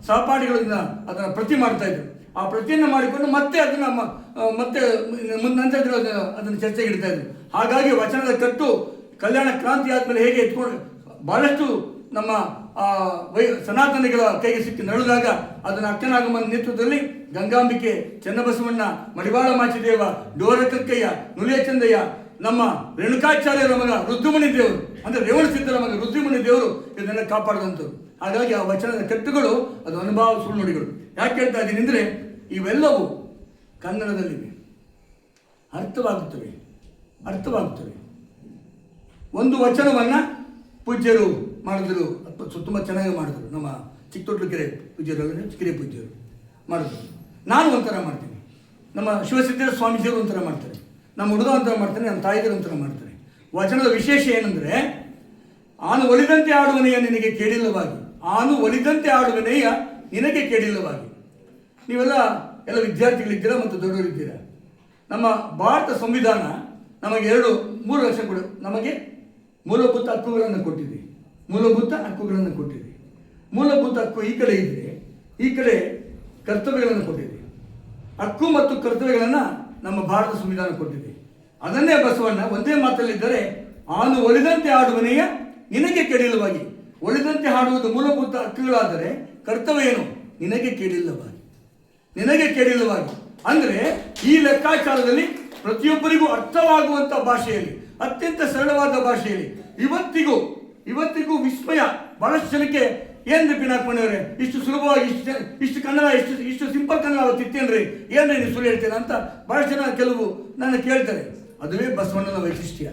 ಸಹಪಾಠಿಗಳಿಂದ ಅದನ್ನು ಪ್ರತಿ ಮಾಡ್ತಾ ಇದ್ರು. ಆ ಪ್ರತಿಯನ್ನು ಮಾಡಿಕೊಂಡು ಮತ್ತೆ ಅದನ್ನು ಮತ್ತೆ ನಂತರ ಅದನ್ನು ಚರ್ಚೆಗೆ ಇಡ್ತಾ ಇದ್ರು. ಹಾಗಾಗಿ ವಚನದ ಕಟ್ಟು ಕಲ್ಯಾಣ ಕ್ರಾಂತಿ ಆದಮೇಲೆ ಹೇಗೆ ಎತ್ಕೊಂಡು ಬಹಳಷ್ಟು ನಮ್ಮ ಸನಾತನಿಗಳ ಕೈಗೆ ಸಿಕ್ಕಿ ನಡುದಾಗ ಅದನ್ನು ಅಕ್ಕನಾಗಮ್ಮನ ನೇತೃತ್ವದಲ್ಲಿ ಗಂಗಾಂಬಿಕೆ, ಚನ್ನಬಸವಣ್ಣ, ಮಡಿವಾಳ ಮಾಚಿದೇವ, ಡೋರಕಕ್ಕಯ್ಯ, ನುಲಿಯ ಚಂದಯ್ಯ, ನಮ್ಮ ರೇಣುಕಾಚಾರ್ಯರ ಮಗ ರುದ್ರಮುನಿ ದೇವರು, ಅಂದರೆ ರೇವಣ ಸಿದ್ಧರ ಮಗ ರುದ್ರಮುನಿ ದೇವರು ಇದನ್ನೆಲ್ಲ ಕಾಪಾಡಿದಂಥವ್ರು. ಹಾಗಾಗಿ ಆ ವಚನದ ಕಟ್ಟುಗಳು ಅದು ಅನುಭವ ಸುಳ್ಳುನುಡಿಗಳು. ಯಾಕೆ ಹೇಳ್ತಾ ಇದ್ದೀನಿ ಅಂದರೆ, ಇವೆಲ್ಲವೂ ಕನ್ನಡದಲ್ಲಿವೆ, ಅರ್ಥವಾಗುತ್ತವೆ. ಒಂದು ವಚನವನ್ನು ಪೂಜ್ಯರು ಮಾಡಿದ್ರು, ತುಂಬ ಚೆನ್ನಾಗಿ ಮಾಡಿದ್ರು. ನಮ್ಮ ಚಿಕ್ಕತೊಟ್ಲು ಕೆರೆ ಪೂಜ್ಯರು, ಕೆರೆ ಪೂಜ್ಯರು ಮಾಡಿದ್ರು. ನಾನು ಒಂಥರ ಮಾಡ್ತೀನಿ, ನಮ್ಮ ಶಿವಸಿದ್ದೇಶ್ವರ ಸ್ವಾಮೀಜಿಯವರು ಒಂಥರ ಮಾಡ್ತಾರೆ, ನಮ್ಮ ಹುಡುಗ ಒಂಥರ ಮಾಡ್ತಾನೆ, ನಮ್ಮ ತಾಯಿದರು ಒಂಥರ ಮಾಡ್ತಾರೆ. ವಚನದ ವಿಶೇಷ ಏನಂದರೆ, ಆನು ಒಲಿದಂತೆ ಆಡುವನೆಯ ನಿನಗೆ ಕೇಳಿಲ್ಲವಾಗಿ, ಆನು ಒಲಿದಂತೆ ಆಡುವನೆಯ ನಿನಗೆ ಕೇಳಿಲ್ಲವಾಗಿ. ನೀವೆಲ್ಲ ವಿದ್ಯಾರ್ಥಿಗಳಿದ್ದೀರಾ ಮತ್ತು ದೊಡ್ಡವರಿದ್ದೀರಾ. ನಮ್ಮ ಭಾರತ ಸಂವಿಧಾನ ನಮಗೆ 3 ಲಕ್ಷ ನಮಗೆ ಮೂಲಭೂತ ಹಕ್ಕುಗಳನ್ನು ಕೊಟ್ಟಿದೆ. ಮೂಲಭೂತ ಹಕ್ಕು ಈ ಕಡೆ ಇದ್ದರೆ, ಈ ಕಡೆ ಕರ್ತವ್ಯಗಳನ್ನು ಕೊಟ್ಟಿದೆ. ಹಕ್ಕು ಮತ್ತು ಕರ್ತವ್ಯಗಳನ್ನು ನಮ್ಮ ಭಾರತ ಸಂವಿಧಾನ ಕೊಟ್ಟಿದೆ. ಅದನ್ನೇ ಬಸವಣ್ಣ ಒಂದೇ ಮಾತಲ್ಲಿದ್ದರೆ, ಆನು ಒಲಿದಂತೆ ಆಡುವನೆಯ ನಿನಗೆ ಕೆಡಿಲ್ಲವಾಗಿ. ಒಲಿದಂತೆ ಹಾಡುವುದು ಮೂಲಭೂತ ಹಕ್ಕುಗಳಾದರೆ ಕರ್ತವ್ಯ ಏನು? ನಿನಗೆ ಕೇಳಿಲ್ಲವಾಗಿ, ನಿನಗೆ ಕೇಳಿಲ್ಲವಾಗಿ. ಅಂದರೆ ಈ ಲೆಕ್ಕಾಚಾರದಲ್ಲಿ ಪ್ರತಿಯೊಬ್ಬರಿಗೂ ಅರ್ಥವಾಗುವಂಥ ಭಾಷೆಯಲ್ಲಿ, ಅತ್ಯಂತ ಸರಳವಾದ ಭಾಷೆಯಲ್ಲಿ ಇವತ್ತಿಗೂ ವಿಸ್ಮಯ. ಬಹಳಷ್ಟು ಜನಕ್ಕೆ ಏನ್ರಿ ಪಿನಾಕ್ಮಣಿಯವರೇ, ಇಷ್ಟು ಸುಲಭವಾಗಿ ಇಷ್ಟು ಕನ್ನಡ ಇಷ್ಟು ಸಿಂಪಲ್ ಕನ್ನಡ ಅವತ್ತಿತ್ತೇನ್ರಿ, ಏನ್ರಿ ನೀವು ಸುಳ್ಳು ಹೇಳ್ತೀರಾ ಅಂತ ಬಹಳಷ್ಟು ಜನ ಕೆಲವು ನನ್ನ ಕೇಳ್ತಾರೆ. ಅದುವೇ ಬಸವಣ್ಣನ ವೈಶಿಷ್ಟ್ಯ.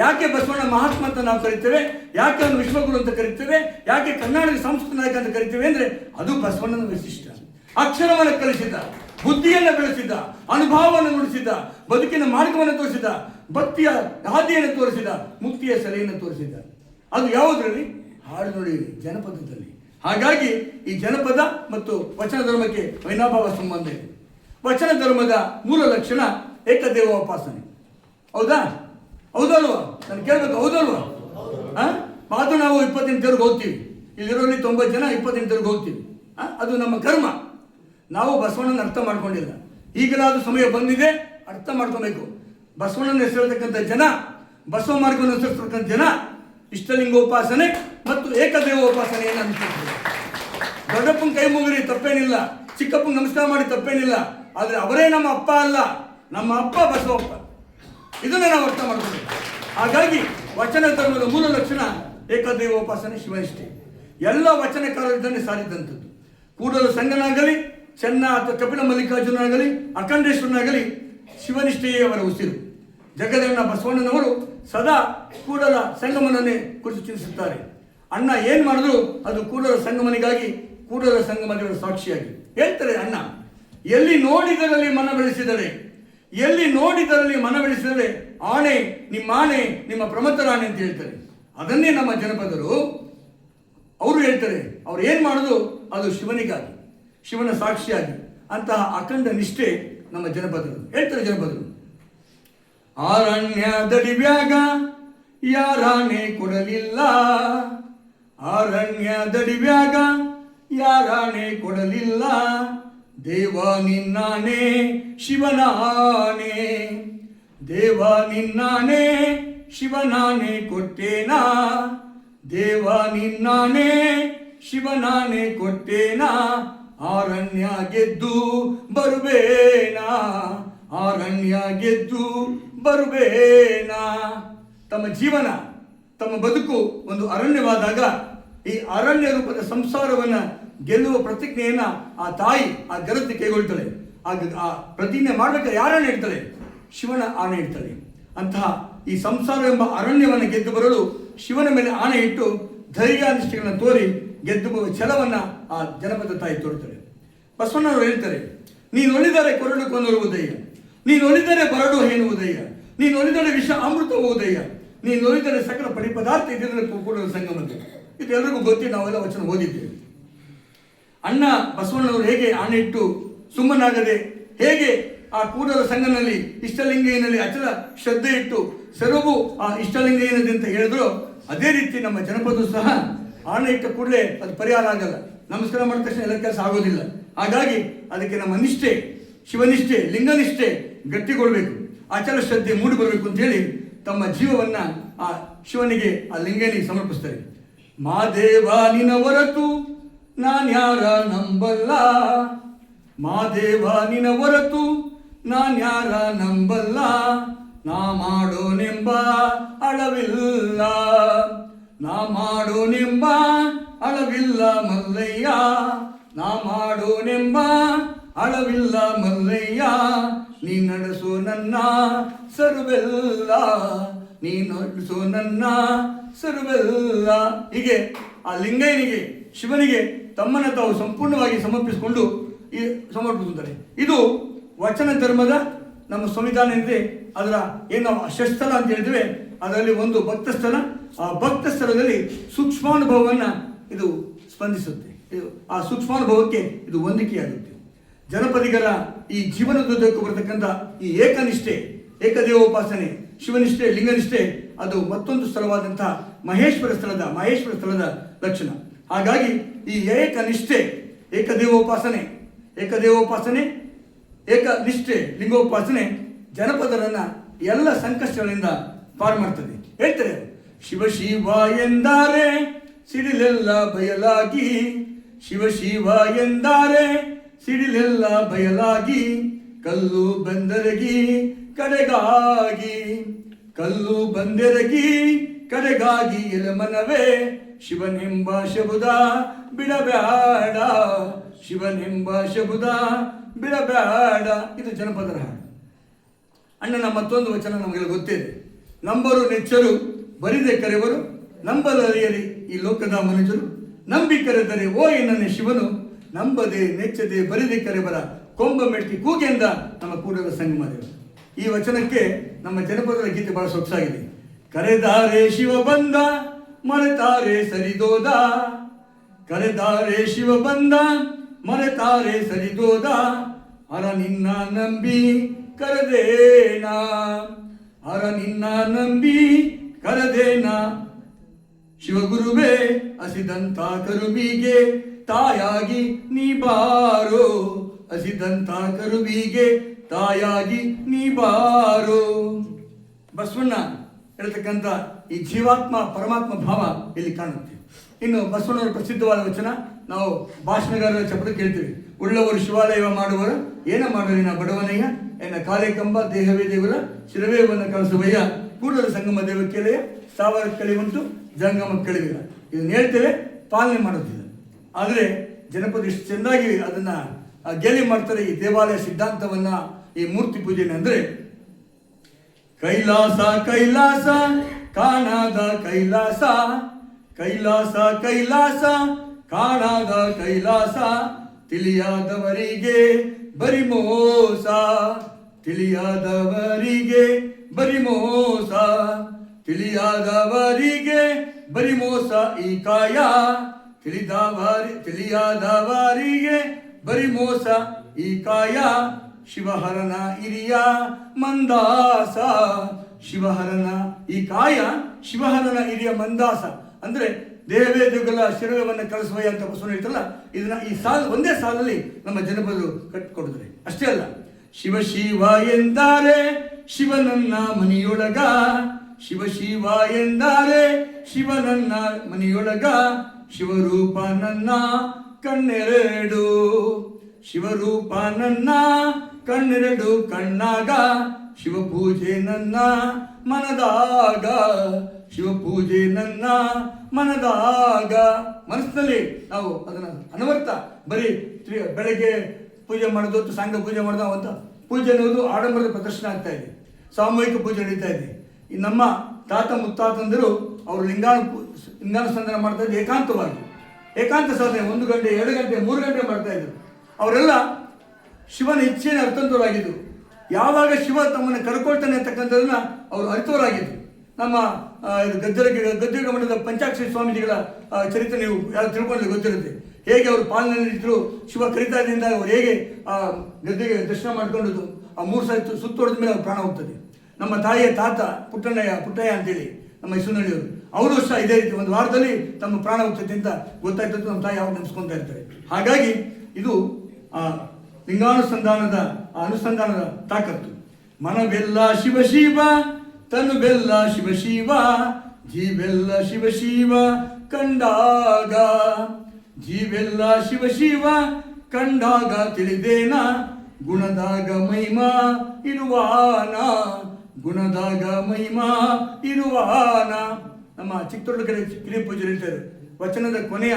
ಯಾಕೆ ಬಸವಣ್ಣ ಮಹಾತ್ಮ ಅಂತ ನಾವು ಕರಿತೇವೆ, ಯಾಕೆ ಅವನು ವಿಶ್ವಗುರು ಅಂತ ಕರಿತೇವೆ, ಯಾಕೆ ಕರ್ನಾಟಕ ಸಂಸ್ಕೃತಿ ನಾಯಕ ಅಂತ ಕರಿತೇವೆ ಅಂದರೆ ಅದು ಬಸವಣ್ಣನ ವೈಶಿಷ್ಟ್ಯ. ಅಕ್ಷರವನ್ನು ಕಲಿಸಿದ, ಬುದ್ಧಿಯನ್ನು ಬೆಳೆಸಿದ, ಅನುಭವವನ್ನು ನುಡಿಸಿದ, ಬದುಕಿನ ಮಾರ್ಗವನ್ನು ತೋರಿಸಿದ, ಭಕ್ತಿಯ ಹಾದಿಯನ್ನು ತೋರಿಸಿದ, ಮುಕ್ತಿಯ ಸೆಲೆಯನ್ನು ತೋರಿಸಿದ. ಅದು ಯಾವುದರಲ್ಲಿ? ಹಾಡು ನುಡಿಯಲ್ಲಿ, ಜನಪದದಲ್ಲಿ. ಹಾಗಾಗಿ ಈ ಜನಪದ ಮತ್ತು ವಚನ ಧರ್ಮಕ್ಕೆ ಅವಿನಾಭಾವ ಸಂಬಂಧ ಇದೆ. ವಚನ ಧರ್ಮದ ಮೂಲ ಲಕ್ಷಣ ಏಕದೇವೋಪಾಸನೆ. ಹೌದಲ್ವಾ? ನಾನು ಕೇಳಬೇಕು, ಹೌದಲ್ವಾ? ಅದು ನಾವು 28 ದೇವ್ರಿಗೆ ಹೋಗ್ತೀವಿ. ಇಲ್ಲಿರೋಲ್ಲಿ 90 ಜನ 28 ದೇವ್ರಿಗೆ ಹೋಗ್ತೀವಿ. ಅದು ನಮ್ಮ ಕರ್ಮ. ನಾವು ಬಸವಣ್ಣನ ಅರ್ಥ ಮಾಡ್ಕೊಂಡಿಲ್ಲ. ಈಗಲಾದ ಸಮಯ ಬಂದಿದೆ, ಅರ್ಥ ಮಾಡ್ಕೊಬೇಕು. ಬಸವಣ್ಣನ ಹೆಸರಿರ್ತಕ್ಕಂಥ ಜನ, ಬಸವ ಮಾರ್ಗವನ್ನು ಹೆಸರಿರ್ತಕ್ಕಂಥ ಜನ ಇಷ್ಟಲಿಂಗೋಪಾಸನೆ ಮತ್ತು ಏಕದೇವೋಪಾಸನೆಯನ್ನು ಅನುಸರಿಸಿದ್ದಾರೆ. ದೊಡ್ಡಪ್ಪನ ಕೈ ಮುಗಿರಿ ತಪ್ಪೇನಿಲ್ಲ, ಚಿಕ್ಕಪ್ಪನ ನಮಸ್ಕಾರ ಮಾಡಿ ತಪ್ಪೇನಿಲ್ಲ. ಆದರೆ ಅವರೇ ನಮ್ಮ ಅಪ್ಪ ಅಲ್ಲ, ನಮ್ಮ ಅಪ್ಪ ಬಸವಪ್ಪ. ಇದನ್ನು ನಾವು ಅರ್ಥ ಮಾಡ್ಕೊಬೇಕು. ಹಾಗಾಗಿ ವಚನ ಧರ್ಮದ ಮೂಲ ಲಕ್ಷಣ ಏಕದೇವೋಪಾಸನೆ, ಶಿವನಿಷ್ಠೆ. ಎಲ್ಲ ವಚನಕಾರರಿದ್ದನ್ನೇ ಸಾರಿದ್ದಂಥದ್ದು. ಕೂಡಲ ಸಂಗನಾಗಲಿ, ಚೆನ್ನ ಅಥವಾ ಕಪಿಲ ಮಲ್ಲಿಕಾರ್ಜುನಾಗಲಿ, ಅಖಂಡೇಶ್ವರನಾಗಲಿ ಶಿವನಿಷ್ಠೆಯೇ ಅವರ ಉಸಿರು. ಜಗದಣ್ಣ ಬಸವಣ್ಣನವರು ಸದಾ ಕೂಡಲ ಸಂಗಮನನ್ನೇ ಕುರಿತು ಚಿಂತಿಸುತ್ತಾರೆ. ಅಣ್ಣ ಏನು ಮಾಡಿದ್ರು ಅದು ಕೂಡಲ ಸಂಗಮನಿಗಾಗಿ, ಕೂಡಲ ಸಂಗಮದೇವರ ಸಾಕ್ಷಿಯಾಗಿ ಹೇಳ್ತಾರೆ. ಅಣ್ಣ ಎಲ್ಲಿ ನೋಡಿದರಲ್ಲಿ ಮನ ಬೆಳೆಸಿದರೆ, ಎಲ್ಲಿ ನೋಡಿದರಲ್ಲಿ ಮನ ಬೆಳೆಸಿದರೆ ಆಣೆ ನಿಮ್ಮ ಪ್ರಮಥರಾಣೆ ಅಂತ ಹೇಳ್ತಾರೆ. ಅದನ್ನೇ ನಮ್ಮ ಜನಪದರು ಅವರು ಹೇಳ್ತಾರೆ. ಅವ್ರು ಏನು ಮಾಡೋದು ಅದು ಶಿವನಿಗಾಗಿ, ಶಿವನ ಸಾಕ್ಷಿಯಾಗಿ. ಅಂತಹ ಅಖಂಡ ನಿಷ್ಠೆ ನಮ್ಮ ಜನಪದರು ಹೇಳ್ತಾರೆ. ಜನಪದರು ಅರಣ್ಯದಡಿವ್ಯಾಗ ಯಾರಾಣೆ ಕೊಡಲಿಲ್ಲ, ಅರಣ್ಯದಡಿವ್ಯಾಗ ಯಾರಾಣೆ ಕೊಡಲಿಲ್ಲ, ದೇವ ನಿನ್ನಾಣೆ ಶಿವನಾಣೆ, ದೇವ ನಿನ್ನಾಣೆ ಶಿವನಾಣೆ ಕೊಟ್ಟೇನಾ, ದೇವ ನಿನ್ನಾಣೆ ಶಿವನಾಣೆ ಕೊಟ್ಟೇನಾ, ಅರಣ್ಯ ಗೆದ್ದು ಬರುಬೇನಾ, ಅರಣ್ಯ ಗೆದ್ದು ಬರುಬೇನಾ. ತಮ್ಮ ಜೀವನ, ತಮ್ಮ ಬದುಕು ಒಂದು ಅರಣ್ಯವಾದಾಗ ಈ ಅರಣ್ಯ ರೂಪದ ಸಂಸಾರವನ್ನು ಗೆಲ್ಲುವ ಪ್ರತಿಜ್ಞೆಯನ್ನು ಆ ತಾಯಿ, ಆ ಗರತಿ ಕೈಗೊಳ್ತಾಳೆ. ಆ ಪ್ರತಿಜ್ಞೆ ಮಾಡಬೇಕಾದ್ರೆ ಯಾರನ್ನ ಇಡ್ತಾಳೆ? ಶಿವನ ಆಣೆ ಇಡ್ತಾಳೆ. ಅಂತಹ ಈ ಸಂಸಾರ ಎಂಬ ಅರಣ್ಯವನ್ನು ಗೆದ್ದು ಬರಲು ಶಿವನ ಮೇಲೆ ಆಣೆ ಇಟ್ಟು ಧೈರ್ಯಾನಿಷ್ಠೆಗಳನ್ನು ತೋರಿ ಗೆದ್ದು ಬರುವ ಛಲವನ್ನು ಆ ಜನಪದ ತಾಯಿ ತೋರುತ್ತಾಳೆ. ಬಸವಣ್ಣವರು ಹೇಳ್ತಾರೆ, ನೀನು ಒಲಿದರೆ ಕೊರಡು ಕೊಂದರುವುದಯ್ಯ, ನೀನು ಒಲಿದರೆ ಬರಡು ಹೇನುವುದಯ್ಯ, ನೀನು ಒಲಿದರೆ ವಿಷ ಅಮೃತವುದಯ್ಯ, ನೀನು ಒಲಿದರೆ ಸಕಲ ಪದಾರ್ಥ ಇದರಲ್ಲಿ ಕೂಡಲ ಸಂಗಮದ್ದು. ಇದು ಎಲ್ಲರಿಗೂ ಗೊತ್ತಿ, ನಾವೆಲ್ಲ ವಚನ ಓದಿದ್ದೇವೆ. ಅಣ್ಣ ಬಸವಣ್ಣವರು ಹೇಗೆ ಆಣೆ ಇಟ್ಟು ಸುಮ್ಮನಾಗದೆ, ಹೇಗೆ ಆ ಕೂಡಲ ಸಂಗನಲ್ಲಿ ಇಷ್ಟಲಿಂಗಯ್ಯನಲ್ಲಿ ಅಚಲ ಶ್ರದ್ಧೆ ಇಟ್ಟು ಸರ್ವವು ಆ ಇಷ್ಟಲಿಂಗಯ್ಯನದೆ ಅಂತ ಹೇಳಿದ್ರು, ಅದೇ ರೀತಿ ನಮ್ಮ ಜನಪದ ಸಹ ಆಣೆ ಇಟ್ಟ ಕೂಡಲೇ ಅದು ಪರಿಹಾರ ಆಗಲ್ಲ. ನಮಸ್ಕಾರ ಮಾಡಿದ ತಕ್ಷಣ ಎಲ್ಲ ಕೆಲಸ ಆಗೋದಿಲ್ಲ. ಹಾಗಾಗಿ ಅದಕ್ಕೆ ನಮ್ಮ ನಿಷ್ಠೆ, ಶಿವನಿಷ್ಠೆ, ಲಿಂಗನಿಷ್ಠೆ ಗಟ್ಟಿಗೊಳ್ಬೇಕು, ಅಚಲ ಶ್ರದ್ಧೆ ಮೂಡಿ ಬರಬೇಕು ಅಂತೇಳಿ ತಮ್ಮ ಜೀವವನ್ನು ಆ ಶಿವನಿಗೆ, ಆ ಲಿಂಗನಿಗೆ ಸಮರ್ಪಿಸ್ತಾರೆ. ಮಾದೇವ ನಿನ ಹೊರತು ನಾನ್ಯಾರ ನಂಬಲ್ಲ, ಮಾದೇವ ನಿನ ಹೊರತು ನಾನ್ಯಾರ ನಂಬಲ್ಲ, ನಾ ಮಾಡೋನೆಂಬ ಅಳವಿಲ್ಲ, ನಾ ಮಾಡೋನೆಂಬ ಅಳವಿಲ್ಲ ಮಲ್ಲಯ್ಯ, ನಾ ಮಾಡೋನೆಂಬ ಅಳವಿಲ್ಲ ಮಲ್ಲಯ್ಯ, ನೀ ನಡೆಸೋ ನನ್ನ ಸರ್ವೆಲ್ಲ, ನೀ ನಡೆಸೋ ನನ್ನ ಸರ್ವೆಲ್ಲ. ಹೀಗೆ ಆ ಲಿಂಗಯ್ಯನಿಗೆ, ಶಿವನಿಗೆ ತಮ್ಮನ್ನು ತಾವು ಸಂಪೂರ್ಣವಾಗಿ ಸಮರ್ಪಿಸಿಕೊಂಡು ಸಮರ್ಪಿಸುತ್ತಾರೆ. ಇದು ವಚನ ಧರ್ಮದ ನಮ್ಮ ಸಂವಿಧಾನ ಏನಿದೆ ಅದರ ಏನು ನಾವು ಷಷ್ಠಲ ಅಂತ ಹೇಳ್ತೇವೆ, ಅದರಲ್ಲಿ ಒಂದು ಭಕ್ತ ಸ್ಥಳ. ಆ ಭಕ್ತ ಸ್ಥಳದಲ್ಲಿ ಸೂಕ್ಷ್ಮಾನುಭವವನ್ನು ಇದು ಸ್ಪಂದಿಸುತ್ತೆ. ಆ ಸೂಕ್ಷ್ಮಾನುಭವಕ್ಕೆ ಇದು ಹೊಂದಿಕೆಯಾಗುತ್ತೆ. ಜನಪದಿಗರ ಈ ಜೀವನದುದ್ದಕ್ಕೂ ಬರತಕ್ಕಂಥ ಈ ಏಕನಿಷ್ಠೆ, ಏಕದೇವೋಪಾಸನೆ, ಶಿವನಿಷ್ಠೆ, ಲಿಂಗನಿಷ್ಠೆ ಅದು ಮತ್ತೊಂದು ಸ್ಥಳವಾದಂತಹ ಮಹೇಶ್ವರ ಸ್ಥಳದ ಲಕ್ಷಣ. ಹಾಗಾಗಿ ಈ ಏಕನಿಷ್ಠೆ, ಏಕದೇವೋಪಾಸನೆ ಏಕನಿಷ್ಠೆ ಲಿಂಗೋಪಾಸನೆ ಜನಪದರನ್ನ ಎಲ್ಲ ಸಂಕಷ್ಟಗಳಿಂದ ಪಾರು ಮಾಡ್ತದೆ. ಹೇಳ್ತಾರೆ, ಶಿವ ಶಿವ ಎಂದರೆ ಸಿಡಿಲೆಲ್ಲ ಬಯಲಾಗಿ, ಶಿವ ಶಿವ ಎಂದರೆ ಸಿಡಿಲೆಲ್ಲ ಬಯಲಾಗಿ, ಕಲ್ಲು ಬಂದರಗಿ ಕಡೆಗಾಗಿ, ಕಲ್ಲು ಬಂದೆರಗಿ ಕಡೆಗಾಗಿ ಎಲೆಮನವೇ, ಶಿವನೆಂಬ ಶಬುದ ಬಿಡಬೇಡ, ಶಿವನೆಂಬ ಶಬುದ ಬಿಡಬೇಡ. ಇದು ಜನಪದರ ಹಾಡು. ಅಣ್ಣನ ಮತ್ತೊಂದು ವಚನ ನಮಗೆಲ್ಲ ಗೊತ್ತಿದೆ. ನಂಬರು ನೆಚ್ಚರು ಬರಿದೆ ಕರೆವರು, ನಂಬಲರಿಯರಿ ಈ ಲೋಕದ ಮನುಜರು, ನಂಬಿ ಕರೆದರೆ ಓ ಎನ್ನನೆ ಶಿವನು, ನಂಬದೆ ನೆಚ್ಚದೆ ಬರಿದೆ ಕರೆವರ ಕೊಂಬ ಮೆಟ್ಟಿ ಕೂಗೆಂದ ನಮ್ಮ ಕೂಡಲ ಸಂಗಮ ದೇವ. ಈ ವಚನಕ್ಕೆ ನಮ್ಮ ಜನಪದದ ಗೀತೆ ಬಹಳ ಸೊಗಸಾಗಿದೆ. ಕರೆದಾರೆ ಶಿವ ಬಂದ ಮರೆತಾರೆ ಸರಿದೋದ, ಕರೆದಾರೆ ಶಿವ ಬಂದ ಮರೆತಾರೆ ಸರಿದೋದ, ಅರ ನಿನ್ನ ನಂಬಿ ಕರೆದೇನಾ, ಅರ ನಿನ್ನ ನಂಬಿ ಕರೆದೇನಾ, ಶಿವಗುರುವೇ ಹಸಿದಂತ ಕರುವಿಗೆ ತಾಯಾಗಿ ನೀ ಬಾರೋ, ಹಸಿದಂತ ಕರುವಿಗೆ ತಾಯಾಗಿ ನೀ ಬಾರೋ. ಬಸವಣ್ಣ ಹೇಳ್ತಕ್ಕಂಥ ಈ ಜೀವಾತ್ಮ ಪರಮಾತ್ಮ ಭಾವ ಇಲ್ಲಿ ಕಾಣುತ್ತೆ. ಇನ್ನು ಬಸವಣ್ಣವರ ಪ್ರಸಿದ್ಧವಾದ ವಚನ ನಾವು ಭಾಷಣಗಾರರ ಚಪದ ಕೇಳ್ತೀವಿ. ಉಳ್ಳವರು ಶಿವಾಲಯವ ಮಾಡುವರು ಏನ ಮಾಡುವರಿನ ಬಡವನಯ್ಯ, ಎನ್ನ ಕಾಲೆ ಕಂಬ ದೇಹವೇ ದೇವರ ಶಿರವೇವನ್ನ ಕಳಿಸುವಯ್ಯ, ಕೂಡಲ ಸಂಗಮ ದೇವ ಕೇಳೆಯ ಸಾವಿರ ಕಳಿ ಉಂಟು ಜಂಗಮ ಕಳಿವಿಲ್ಲ. ಇದನ್ನು ಹೇಳ್ತೇವೆ, ಪಾಲನೆ ಮಾಡೋದಿಲ್ಲ. ಆದರೆ ಜನಪದ ಇಷ್ಟು ಚೆಂದಾಗಿ ಅದನ್ನ ಗೇಲಿ ಮಾಡ್ತಾರೆ. ಈ ದೇವಾಲಯ ಸಿದ್ಧಾಂತವನ್ನ, ಈ ಮೂರ್ತಿ ಪೂಜೆನ ಅಂದ್ರೆ ಕೈಲಾಸ ಕೈಲಾಸ ಕಾಣದ ಕೈಲಾಸ, ಕೈಲಾಸ ಕೈಲಾಸ ಕಾಣದ ಕೈಲಾಸ, ತಿಳಿಯಾದವರಿಗೆ ಬರಿ ಮೋಸ, ತಿಳಿಯಾದವರಿಗೆ ಬರಿ ಮೋಸ, ತಿಳಿಯಾದವರಿಗೆ ಬರಿ ಮೋಸ ಈ ಕಾಯ, ತಿಳಿಯಾದವರಿಗೆ ಬರಿ ಮೋಸ ಈ ಕಾಯ, ಶಿವಹರನ ಹಿರಿಯ ಮಂದಾಸ, ಶಿವಹರನ ಈ ಕಾಯ ಶಿವಹರನ ಹಿರಿಯ ಮಂದಾಸ ಅಂದ್ರೆ ದೇವೇ ದೇವಗಳ ಶಿರವನ್ನು ಕಳಿಸುವ ಅಂತ ಬಸವಣ್ಣ ಹೇಳ್ತಾರಲ್ಲ, ಇದನ್ನ ಈ ಸಾಲು ಒಂದೇ ಸಾಲಲ್ಲಿ ನಮ್ಮ ಜನಪದರು ಕಟ್ಟಿಕೊಡಿದ್ರೆ. ಅಷ್ಟೇ ಅಲ್ಲ, ಶಿವ ಶಿವ ಎಂದರೆ ಶಿವನನ್ನ ಮನೆಯೊಳಗ, ಶಿವ ಶಿವ ಎಂದರೆ ಶಿವನನ್ನ ಮನೆಯೊಳಗ, ಶಿವರೂಪ ನನ್ನ ಕಣ್ಣೆರಡು, ಶಿವರೂಪ ನನ್ನ ಕಣ್ಣೆರಡು ಕಣ್ಣಾಗ, ಶಿವಪೂಜೆ ನನ್ನ ಮನದಾಗ, ಶಿವಪೂಜೆ ನನ್ನ ಮನದಾಗ. ಮನಸ್ಸಿನಲ್ಲಿ ನಾವು ಅದನ್ನ ಅನವರ್ತ ಬರೀ ಬೆಳಗ್ಗೆ ಪೂಜೆ ಮಾಡೋದು, ಸಾಂಗ ಪೂಜೆ ಮಾಡೋದು ಅಂತ ಪೂಜೆ ಅನ್ನೋದು ಆಡಂಬರದ ಪ್ರದರ್ಶನ ಆಗ್ತಾ ಇದೆ, ಸಾಮೂಹಿಕ ಪೂಜೆ ನಡೀತಾ ಇದೆ. ಈ ನಮ್ಮ ತಾತ ಮುತ್ತಾತಂದರು ಅವರು ಲಿಂಗಾನುಸಂಧಾನ ಮಾಡ್ತಾ ಇದ್ದು ಏಕಾಂತವಾಗಿ, ಏಕಾಂತ ಸಾಧನೆ 1 ಗಂಟೆ 2 ಗಂಟೆ 3 ಗಂಟೆ ಮಾಡ್ತಾ ಇದ್ರು. ಅವರೆಲ್ಲ ಶಿವನ ಇಚ್ಛೆಯನ್ನು ಅರ್ಥಂತವರಾಗಿದ್ದರು. ಯಾವಾಗ ಶಿವ ತಮ್ಮನ್ನು ಕರ್ಕೊಳ್ತಾನೆ ಅಂತಕ್ಕಂಥದ್ದನ್ನ ಅವರು ಅರಿತವರಾಗಿದ್ದರು. ನಮ್ಮ ಗದ್ದಿಗ ಮಠದ ಪಂಚಾಕ್ಷರಿ ಸ್ವಾಮೀಜಿಗಳ ಚರಿತ್ರೆ ನೀವು ಯಾರು ತಿಳ್ಕೊಂಡ್ರೆ ಗೊತ್ತಿರುತ್ತೆ. ಹೇಗೆ ಅವರು ಪಾಲನೆಯಲ್ಲಿದ್ದರು, ಶಿವ ಕರಿತಾದಿಂದ ಅವರು ಹೇಗೆ ಆ ಗದ್ದೆಗೆ ದರ್ಶನ ಮಾಡ್ಕೊಂಡದ್ದು, ಆ 3 ಸಾರಿ ಸುತ್ತೊಡೆದ ಮೇಲೆ ಅವ್ರು ಪ್ರಾಣ ಹೋಗ್ತದೆ. ನಮ್ಮ ತಾಯಿಯ ತಾತ ಪುಟ್ಟಯ್ಯ ಅಂತೇಳಿ ನಮ್ಮ ಹೆಸರಿನಳ್ಳಿಯವರು, ಅವರು ಸಹ ಇದೇ ರೀತಿ 1 ವಾರದಲ್ಲಿ ತಮ್ಮ ಪ್ರಾಣ ಹೋಗ್ತದೆ ಅಂತ ಗೊತ್ತಾಯ್ತು. ನಮ್ಮ ತಾಯಿ ಅವ್ರು ನೆನೆಸ್ಕೊತಾ ಇರ್ತಾರೆ. ಹಾಗಾಗಿ ಇದು ಲಿಂಗಾನುಸಂಧಾನದ ಅನುಸಂಧಾನದ ತಾಕತ್ತು. ಮನವೆಲ್ಲ ಶಿವ ಶಿವ, ತನು ಬೆಲ್ಲ ಶಿವ ಶಿವ, ಜೀವೆಲ್ಲ ಶಿವ ಶಿವ ಕಂಡಾಗ, ಜೀವೆಲ್ಲ ಶಿವ ಶಿವ ಕಂಡಾಗ ತಿಳಿದೇನ, ಗುಣದಾಗ ಮಹಿಮಾ ಇರುವಾನ, ಗುಣದಾಗ ಮಹಿಮಾ ಇರುವಾನ. ನಮ್ಮ ಚಿಕ್ಕದೊಡ್ಡ ಕಡೆ ಕಿರಿಯ ಪೂಜೆ ಹೇಳ್ತಾರೆ, ವಚನದ ಕೊನೆಯ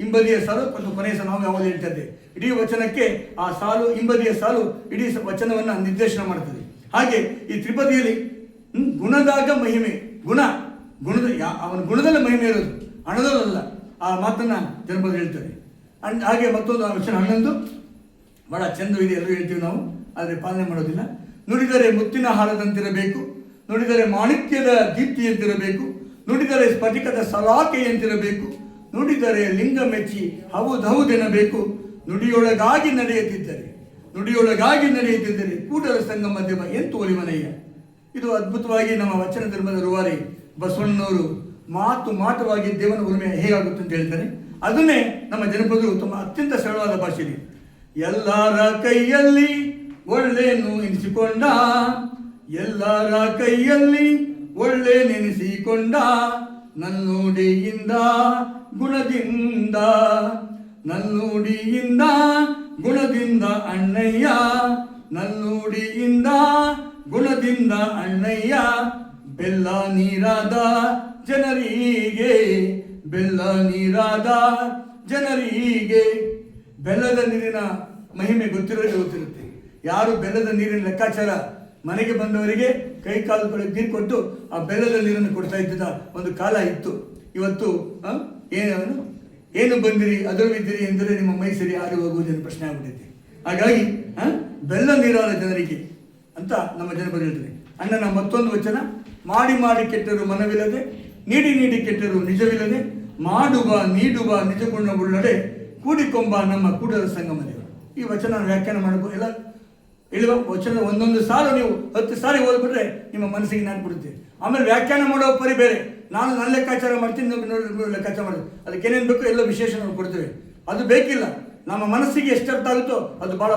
ಹಿಂಬದಿಯ ಸಾಲು ಮತ್ತು ಕೊನೆಯ ಸಾಲು ನಾವು ಯಾವಾಗ ಹೇಳ್ತಾ ಇದ್ದೇವೆ. ಇಡೀ ವಚನಕ್ಕೆ ಆ ಸಾಲು, ಹಿಂಬದಿಯ ಸಾಲು ಇಡೀ ವಚನವನ್ನು ನಿರ್ದೇಶನ ಮಾಡ್ತದೆ. ಹಾಗೆ ಈ ತ್ರಿಪದಿಯಲ್ಲಿ ಗುಣದಾಗ ಮಹಿಮೆ, ಗುಣದ ಅವನ ಗುಣದಲ್ಲಿ ಮಹಿಮೆ ಇರೋದು, ಹಣದಲ್ಲ. ಆ ಮಾತನ್ನ ಜನಪದ ಹೇಳ್ತಾರೆ. ಹಾಗೆ ಮತ್ತೊಂದು ವಚನ 11 ಬಹಳ ಚಂದವಿದೆ, ಎಲ್ಲರೂ ಹೇಳ್ತೀವಿ ನಾವು, ಆದರೆ ಪಾಲನೆ ಮಾಡೋದಿಲ್ಲ. ನುಡಿದರೆ ಮುತ್ತಿನ ಹಾರದಂತಿರಬೇಕು, ನುಡಿದರೆ ಮಾಣಿಕ್ಯದ ದೀಪ್ತಿಯಂತಿರಬೇಕು, ನುಡಿದರೆ ಸ್ಫಟಿಕದ ಸಲಾಕೆಯಂತಿರಬೇಕು, ನುಡಿದರೆ ಲಿಂಗ ಮೆಚ್ಚಿ ಹೌದೆನ್ನಬೇಕು, ನುಡಿಯೊಳಗಾಗಿ ನಡೆಯುತ್ತಿದ್ದರೆ ಕೂಡಲ ಸಂಗಮ ದೇವ ಎಂತು ಒಲಿಮನಯ್ಯ. ಇದು ಅದ್ಭುತವಾಗಿ ನಮ್ಮ ವಚನ ಧರ್ಮದ ರೂವಾರಿ ಬಸವಣ್ಣನವರು ಮಾಟವಾಗಿ ದೇವನ ಉರಿಮೆ ಹೇಗಾಗುತ್ತೆ ಅಂತ ಹೇಳ್ತಾರೆ. ಅದನ್ನೇ ನಮ್ಮ ಜನಪದರು ತಮ್ಮ ಅತ್ಯಂತ ಸರಳವಾದ ಭಾಷೆಯಲ್ಲಿ ಎಲ್ಲರ ಕೈಯಲ್ಲಿ ಒಳ್ಳೆನು ಎನಿಸಿಕೊಂಡ, ಎಲ್ಲರ ಕೈಯಲ್ಲಿ ಒಳ್ಳೆ ನೆನೆಸಿಕೊಂಡ, ನನ್ನುಡಿಯಿಂದ ಗುಣದಿಂದ, ನನ್ನುಡಿಯಿಂದ ಗುಣದಿಂದ ಅಣ್ಣಯ್ಯ, ನನ್ನುಡಿಯಿಂದ ಗುಣದಿಂದ ಅಣ್ಣಯ್ಯ. ಬೆಲ್ಲ ನೀರಾದ ಜನರಿಗೆ, ಬೆಲ್ಲ ನೀರಾದ ಜನರಿಗೆ. ಬೆಲ್ಲದ ನೀರಿನ ಮಹಿಮೆ ಗೊತ್ತಿರುತ್ತೆ. ಯಾರು ಬೆಲ್ಲದ ನೀರಿನ ಲೆಕ್ಕಾಚಾರ ಮನೆಗೆ ಬಂದವರಿಗೆ ಕೈ ಕಾಲುಗಳಿಗೆ ನೀರು ಕೊಟ್ಟು ಆ ಬೆಲ್ಲದ ನೀರನ್ನು ಕೊಡ್ತಾ ಇದ್ದ ಒಂದು ಕಾಲ ಇತ್ತು. ಇವತ್ತು ಏನು ಬಂದಿರಿ ಅದರವಿದ್ದೀರಿ ಎಂದರೆ ನಿಮ್ಮ ಮೈ ಸರಿ ಆರಿ ಹೋಗುವುದೇನು ಪ್ರಶ್ನೆ ಆಗ್ಬಿಟ್ಟಿದೆ. ಹಾಗಾಗಿ ಬೆಲ್ಲ ನೀರಾದ ಜನರಿಗೆ ಅಂತ ನಮ್ಮ ಜನಪದ ಹೇಳ್ತಾರೆ. ಅಣ್ಣನ ಮತ್ತೊಂದು ವಚನ, ಮಾಡಿ ಮಾಡಿ ಕೆಟ್ಟರು ಮನವಿಲ್ಲದೆ, ನೀಡಿ ನೀಡಿ ಕೆಟ್ಟರು ನಿಜವಿಲ್ಲದೆ, ಮಾಡುವ ನೀಡುವ ನಿಜಗುಣವುಳ್ಳಡೆ, ಕೂಡಿಕೊಂಬ ನಮ್ಮ ಕೂಡಲ ಸಂಗಮದೇವರು. ಈ ವಚನ ವ್ಯಾಖ್ಯಾನ ಮಾಡಬೇಕು. ಎಲ್ಲ ಹೇಳುವ ವಚನ ಒಂದೊಂದು ಸಾಲು ನೀವು 10 ಸಾರಿ ಓದ್ಬಿಟ್ರೆ ನಿಮ್ಮ ಮನಸ್ಸಿಗೆ ನಾಟ್ಬಿಡುತ್ತೆ. ಆಮೇಲೆ ವ್ಯಾಖ್ಯಾನ ಮಾಡೋ ಪರಿ ಬೇರೆ. ನಾನು ನನ್ನ ಲೆಕ್ಕಾಚಾರ ಮಾಡ್ತೀನಿ, ಲೆಕ್ಕಾಚಾರ ಮಾಡೋದು, ಅದಕ್ಕೆ ಏನೇನು ಬೇಕೋ ಎಲ್ಲ ವಿಶೇಷ ನಾವು ಕೊಡ್ತೇವೆ. ಅದು ಬೇಕಿಲ್ಲ. ನಮ್ಮ ಮನಸ್ಸಿಗೆ ಎಷ್ಟು ಅರ್ಥ ಆಗುತ್ತೋ ಅದು ಭಾಳ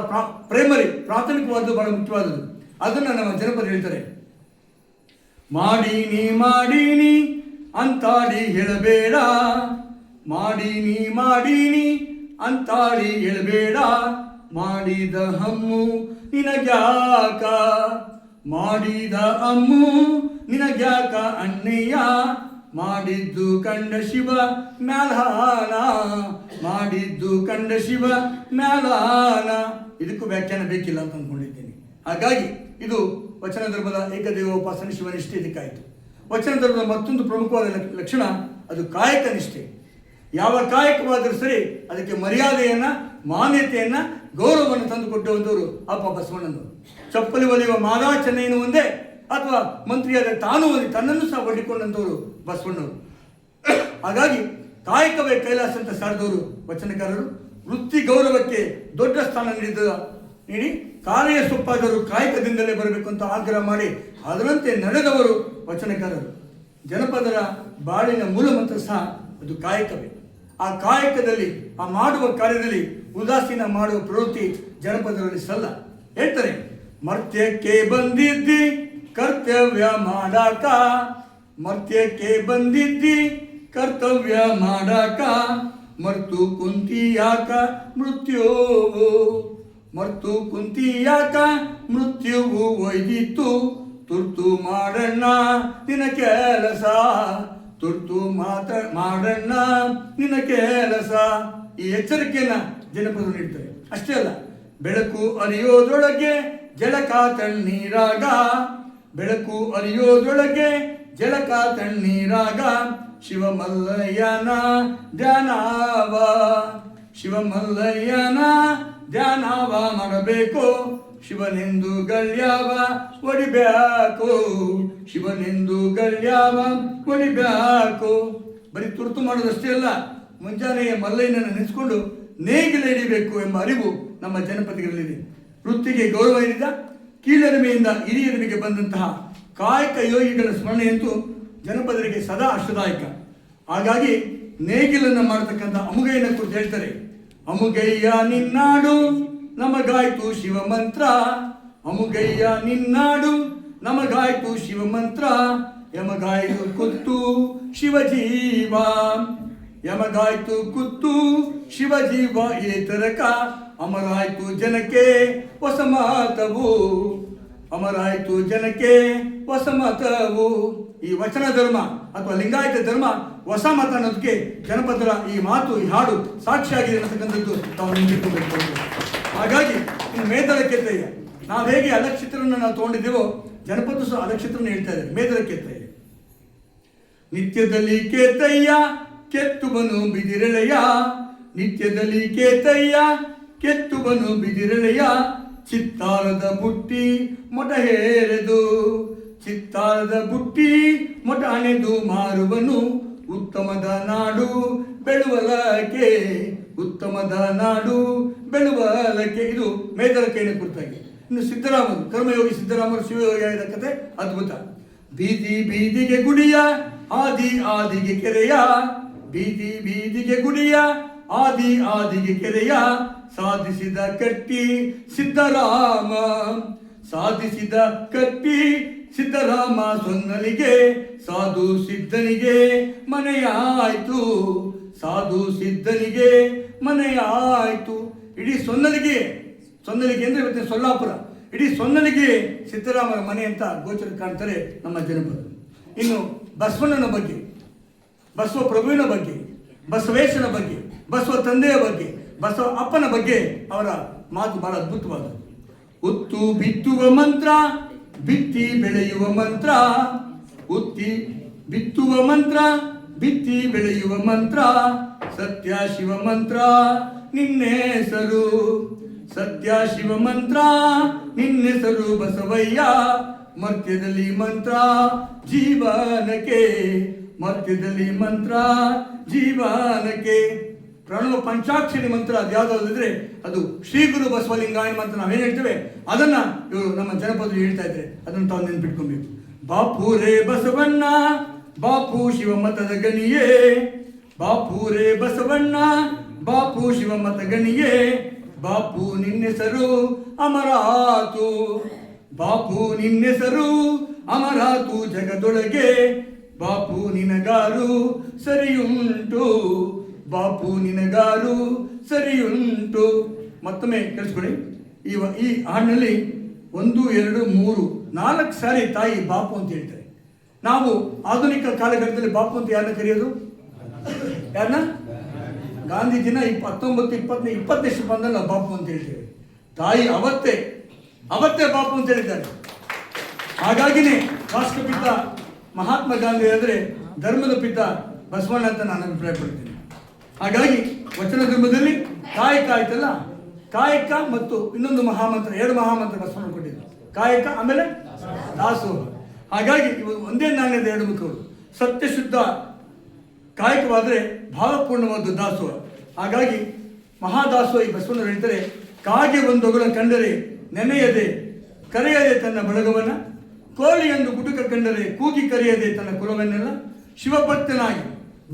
ಪ್ರಾಥಮಿಕವಾದ್ದು, ಭಾಳ ಮುಖ್ಯವಾದದ್ದು. ಅದನ್ನು ನಮ್ಮ ಜನಪದ ಹೇಳ್ತಾರೆ. ಮಾಡೀನಿ ಮಾಡೀನಿ ಅಂತಾಡಿ ಹೇಳಬೇಡ, ಮಾಡೀನಿ ಮಾಡೀನಿ ಅಂತಾಡಿ ಹೇಳಬೇಡ, ಮಾಡಿದ ಹಮ್ಮು ನಿನಗ್ಯಾಕ, ಮಾಡಿದ ಅಮ್ಮು ನಿನಗ್ಯಾಕ ಅಣ್ಣಯ್ಯ, ಮಾಡಿದ್ದು ಕಂಡ ಶಿವ ಮ್ಯಾಲಾನ, ಮಾಡಿದ್ದು ಕಂಡ ಶಿವ ಮ್ಯಾಲಾನ. ಇದಕ್ಕೂ ವ್ಯಾಖ್ಯಾನ ಬೇಕಿಲ್ಲ ಅಂತ ಅಂದ್ಕೊಂಡಿದ್ದೀನಿ. ಹಾಗಾಗಿ ಇದು ವಚನ ಧರ್ಮದ ಏಕದೇವೋಪಾಸನೆ ಶಿವನಿಷ್ಠೆ ಇದಕ್ಕಾಯಿತು. ವಚನ ಧರ್ಮದ ಮತ್ತೊಂದು ಪ್ರಮುಖವಾದ ಲಕ್ಷಣ ಅದು ಕಾಯಕ ನಿಷ್ಠೆ. ಯಾವ ಕಾಯಕವಾದರೂ ಸರಿ ಅದಕ್ಕೆ ಮರ್ಯಾದೆಯನ್ನು, ಮಾನ್ಯತೆಯನ್ನು, ಗೌರವವನ್ನು ತಂದು ಕೊಟ್ಟುವಂಥವರು ಅಪ್ಪ ಬಸವಣ್ಣನವರು. ಚಪ್ಪಲಿ ಒಲಿಯುವ ಮಾದಾ ಚೆನ್ನೈನು ಒಂದೇ ಅಥವಾ ಮಂತ್ರಿಯಾದ ತಾನು ತನ್ನನ್ನು ಸಹ ಒಡ್ಡಿಕೊಂಡಂಥವರು ಬಸವಣ್ಣವರು. ಹಾಗಾಗಿ ಕಾಯಕವೇ ಕೈಲಾಸ ಅಂತ ಸಾರಿದವರು ವಚನಕಾರರು. ವೃತ್ತಿ ಗೌರವಕ್ಕೆ ದೊಡ್ಡ ಸ್ಥಾನ ನೀಡಿ ಕಾರ್ಯ ಸೊಪ್ಪಾದರು ಕಾಯಕದಿಂದಲೇ ಬರಬೇಕು ಅಂತ ಆಗ್ರಹ ಮಾಡಿ ಅದರಂತೆ ನಡೆದವರು ವಚನಕಾರರು. ಜನಪದರ ಬಾಳಿನ ಮೂಲ ಮಂತ್ರ ಸಹ ಅದು ಕಾಯಕವೇ. ಆ ಕಾಯಕದಲ್ಲಿ, ಆ ಮಾಡುವ ಕಾರ್ಯದಲ್ಲಿ ಉದಾಸೀನ ಮಾಡುವ ಪ್ರವೃತ್ತಿ ಜನಪದರಲ್ಲಿ ಸಲ್ಲ. ಹೇಳ್ತಾರೆ, ಮರ್ತ್ಯಕ್ಕೆ ಬಂದಿದ್ದಿ ಕರ್ತವ್ಯ ಮಾಡಾಕ, ಮರ್ತ್ಯಕ್ಕೆ ಬಂದಿದ್ದಿ ಕರ್ತವ್ಯ ಮಾಡಾಕ, ಮರ್ತು ಕುಂತಿಯಾಕ ಮೃತ್ಯುವು, ಮರ್ತು ಕುಂತಿಯಾಕ ಮೃತ್ಯುವು ಒಯ್ದಿತ್ತು, ತುರ್ತು ಮಾಡಣ್ಣ ನಿನ್ನ ಕೆಲಸ, ತುರ್ತು ಮಾಡಣ್ಣ ನಿನ್ನ ಕೆಲಸ. ಈ ಎಚ್ಚರಿಕೆಯನ್ನ ಜನಪದರು ನೀಡ್ತಾರೆ. ಅಷ್ಟೇ ಅಲ್ಲ, ಬೆಳಕು ಅರಿಯೋದ್ರೊಳಗೆ ಜಳಕ ತಣ್ಣೀರಾಗ, ಬೆಳಕು ಅರಿಯೋದ್ರೊಳಗೆ ಜಳಕ ತಣ್ಣೀರಾಗ, ಶಿವಮಲ್ಲಯ್ಯನ ಧ್ಯಾನವ, ಶಿವಮಲ್ಲಯ್ಯನ ಧ್ಯಾನವ ಮಾಡಬೇಕು, ಶಿವನೆಂದು ಗಳ್ಯಾವ ಒಡಿಬ್ಯಾಕು, ಶಿವನೆಂದು ಗಳ್ಯಾವ ಒಡಿಬ್ಯಾಕು. ಬರೀ ತುರ್ತು ಮಾಡೋದಷ್ಟೇ ಅಲ್ಲ, ಮುಂಜಾನೆಯ ಮಲ್ಲಯ್ಯನನ್ನು ನೆನೆಸ್ಕೊಂಡು ನೇಗಿಲು ಹಿಡಿಬೇಕು ಎಂಬ ಅರಿವು ನಮ್ಮ ಜನಪದಗಳಲ್ಲಿದೆ. ವೃತ್ತಿಗೆ ಗೌರವ ನೀಡಿದ ಕೀಳರಿಮೆಯಿಂದ ಹಿರಿಯರಿಮೆಗೆ ಬಂದಂತಹ ಕಾಯಕ ಯೋಗಿಗಳ ಸ್ಮರಣೆಯಂತೂ ಜನಪದರಿಗೆ ಸದಾ ಅಷ್ಟದಾಯಕ. ಹಾಗಾಗಿ ನೇಗಿಲನ್ನು ಮಾಡತಕ್ಕಂಥ ಅಮುಗಯ್ಯನ ಕುರಿತು ಹೇಳ್ತಾರೆ, ಅಮುಗಯ್ಯ ನಿನ್ನಾಡು ನಮಗಾಯ್ತು ಶಿವಮಂತ್ರ, ಅಮುಗಯ್ಯ ನಿನ್ನಾಡು ನಮಗಾಯ್ತು ಶಿವಮಂತ್ರ, ಯಮಗಾಯ್ತು ಕುತ್ತು ಶಿವಜೀವ, ಯಮಗಾಯ್ತು ಕುತ್ತು ಶಿವಜೀವ ಏತರಕ, ಅಮರಾಯ್ತು ಜನಕ್ಕೆ ಹೊಸ ಮಾತವು, ಅಮರಾಯ್ತು ಜನಕ್ಕೆ ಹೊಸ ಮತವು. ಈ ವಚನ ಧರ್ಮ ಅಥವಾ ಲಿಂಗಾಯತ ಧರ್ಮ ಹೊಸ ಮತ ಅನ್ನೋದಕ್ಕೆ ಜನಪದರ ಈ ಮಾತು, ಈ ಹಾಡು ಸಾಕ್ಷಿಯಾಗಿದೆ ಅನ್ನತಕ್ಕಂಥದ್ದು ತಾವು ನೆನಪಿಟ್ಕೋಬೇಕು. ಹಾಗಾಗಿ ಇನ್ನು ಮೇದರ ಕೆತ್ತಯ್ಯ, ನಾವು ಹೇಗೆ ಅಲಕ್ಷಿತ್ರವನ್ನು ನಾವು ತಗೊಂಡಿದ್ದೇವೋ ಜನಪದ ಸಹ ಅಲಕ್ಷಿತ್ರನ ಹೇಳ್ತಾ ಇದ್ದಾರೆ. ಮೇದರ ಕೆತ್ತಯ್ಯ, ನಿತ್ಯದಲ್ಲಿ ಕೇತಯ್ಯ ಕೆತ್ತುವನು ಬಿದಿರೆಳೆಯ, ನಿತ್ಯದಲ್ಲಿ ಕೇತಯ್ಯ ಕೆತ್ತುವನು ಬಿದಿರೆಳೆಯ, ಚಿತ್ತಾರದ ಬುಟ್ಟಿ ಮೊಟ ಹೇರೆದು, ಚಿತ್ತಾರದ ಬುಟ್ಟಿ ಮೊಟ ಹಣೆದು ಮಾರುವನು, ಉತ್ತಮದ ನಾಡು ಬೆಳುವಲಕ್ಕೆ, ಉತ್ತಮದ ನಾಡು ಬೆಳುವಲಕ್ಕೆ. ಇದು ಮೇದರಕೆಯನ್ನು ಕುರಿತಾಗಿ. ಇನ್ನು ಸಿದ್ದರಾಮರು, ಕರ್ಮಯೋಗಿ ಸಿದ್ದರಾಮರು ಶಿವಯೋಗಿ ಆದ ಕತೆ ಅದ್ಭುತ. ಬೀದಿ ಬೀದಿಗೆ ಗುಡಿಯ ಆದಿ ಆದಿಗೆ ಕೆರೆಯ, ಬೀದಿ ಬೀದಿಗೆ ಗುಡಿಯ ಆದಿ ಆದಿಗೆ ಕೆರೆಯ, ಸಾಧಿಸಿದ ಕಟ್ಟಿ ಸಿದ್ದರಾಮ, ಸಾಧಿಸಿದ ಕಟ್ಟಿ ಸಿದ್ದರಾಮ. ಸೊನ್ನಲಿಗೆ ಸಾಧು ಸಿದ್ಧನಿಗೆ ಮನೆಯಾಯ್ತು, ಸಾಧು ಸಿದ್ಧನಿಗೆ ಮನೆಯಾಯ್ತು. ಇಡೀ ಸೊನ್ನಲಿಗೆ ಅಂದ್ರೆ ಇವತ್ತಿನ ಸೊಲ್ಲಾಪುರ, ಇಡೀ ಸೊನ್ನಲಿಗೆ ಸಿದ್ದರಾಮನ ಮನೆ ಅಂತ ಗೋಚರ ಕಾಣ್ತಾರೆ ನಮ್ಮ ಜನಪದ. ಇನ್ನು ಬಸವಣ್ಣನ ಬಗ್ಗೆ, ಬಸವ ಪ್ರಭುವಿನ ಬಗ್ಗೆ, ಬಸವೇಶನ ಬಗ್ಗೆ, ಬಸವ ತಂದೆಯ ಬಗ್ಗೆ, ಬಸವ ಅಪ್ಪನ ಬಗ್ಗೆ ಅವರ ಮಾತು ಬಹಳ ಅದ್ಭುತವಾದದ್ದು. ಉತ್ತು ಬಿತ್ತುವ ಮಂತ್ರ, ಬಿತ್ತಿ ಬೆಳೆಯುವ ಮಂತ್ರ, ಉತ್ತಿ ಬಿತ್ತುವ ಮಂತ್ರ, ಬಿತ್ತಿ ಬೆಳೆಯುವ ಮಂತ್ರ, ಸತ್ಯ ಶಿವ ಮಂತ್ರ ನಿನ್ನೆಸರು, ಸತ್ಯ ಶಿವ ಮಂತ್ರ ನಿನ್ನೆಸರು ಬಸವಯ್ಯ. ಮರ್ತ್ಯದಲ್ಲಿ ಮಂತ್ರ ಜೀವನಕ್ಕೆ, ಮರ್ತ್ಯದಲ್ಲಿ ಮಂತ್ರ ಜೀವನಕ್ಕೆ. ಪ್ರಣವ ಪಂಚಾಕ್ಷರಿ ಮಂತ್ರ ಅದು ಯಾವುದಾದ್ರೆ ಅದು ಶ್ರೀ ಗುರು ಬಸವಲಿಂಗಾಯ ಮಂತ್ರ ನಾವೇನು ಹೇಳ್ತೇವೆ ಅದನ್ನ ಇವರು ನಮ್ಮ ಜನಪದರು ಹೇಳ್ತಾ ಇದ್ದಾರೆ. ಅದನ್ನು ತಾವು ನೆನ್ಪಿಟ್ಕೊಬೇಕು. ಬಾಪು ರೇ ಬಸವಣ್ಣ, ಬಾಪು ಶಿವ ಮತದ ಗಣಿಯೇ, ಬಾಪು ರೇ ಬಸವಣ್ಣ, ಬಾಪು ಶಿವ ಮತ ಗಣಿಯೇ. ಬಾಪು ನಿನ್ನೆಸರು ಅಮರಾತು, ಬಾಪು ನಿನ್ನೆಸರು ಅಮರಾತು ಜಗದೊಳಗೆ. ಬಾಪು ನಿನಗಾರು ಸರಿಯುಂಟು, ಬಾಪು ನಿನಗಾರು ಸರಿಯುಂಟು. ಮತ್ತೊಮ್ಮೆ ಕೇಳಿಸ್ಕೊಳ್ಳಿ. ಈ ಹಾಡಿನಲ್ಲಿ 1, 2, 3, 4 ಸಾರಿ ತಾಯಿ ಬಾಪು ಅಂತ ಹೇಳ್ತಾರೆ. ನಾವು ಆಧುನಿಕ ಕಾಲಘಟ್ಟದಲ್ಲಿ ಬಾಪು ಅಂತ ಯಾರನ್ನ ಕರೆಯೋದು? ಯಾರನ್ನ? ಗಾಂಧೀಜಿನ 19, 20ನೇ ಶತಮಾನದಲ್ಲಿ ನಾವು ಬಾಪು ಅಂತ ಹೇಳ್ತೇವೆ. ತಾಯಿ ಅವತ್ತೇ ಬಾಪು ಅಂತ ಹೇಳಿದ್ದಾರೆ. ಹಾಗಾಗಿನೇ ರಾಷ್ಟ್ರಪಿತ ಮಹಾತ್ಮ ಗಾಂಧಿ ಅಂದರೆ ಧರ್ಮದ ಪಿತ ಬಸವಣ್ಣ ಅಂತ ನಾನು ಅಭಿಪ್ರಾಯ ಪಡ್ತೀನಿ. ಹಾಗಾಗಿ ವಚನ ಧರ್ಮದಲ್ಲಿ ಕಾಯಕ ಆಯ್ತಲ್ಲ, ಕಾಯಕ ಮತ್ತು ಇನ್ನೊಂದು ಮಹಾಮಂತ್ರ, 2 ಮಹಾಮಂತ್ರ ಬಸವಣ್ಣ ಕೊಟ್ಟಿದ್ದು. ಕಾಯಕ ಆಮೇಲೆ ದಾಸೋಹ. ಹಾಗಾಗಿ ಇವರು ಒಂದೇ ನಾಣ್ಯದ 2 ಮುಖಗಳು. ಸತ್ಯಶುದ್ಧ ಕಾಯಕವಾದರೆ ಭಾವಪೂರ್ಣವಾದ ದಾಸೋಹ. ಹಾಗಾಗಿ ಮಹಾದಾಸೋಹಿ ಬಸವಣ್ಣ ಹೇಳ್ತಾರೆ, ಕಾಗೆ ಒಂದೊಗಳ ಕಂಡರೆ ನೆನೆಯದೆ ಕರೆಯದೆ ತನ್ನ ಬಳಗವನ್ನ, ಕೋಳಿಯೊಂದು ಗುಟುಕ ಕಂಡರೆ ಕೂಗಿ ಕರೆಯದೆ ತನ್ನ ಕುಲವನ್ನೆಲ್ಲ. ಶಿವಭಕ್ತನಾಗಿ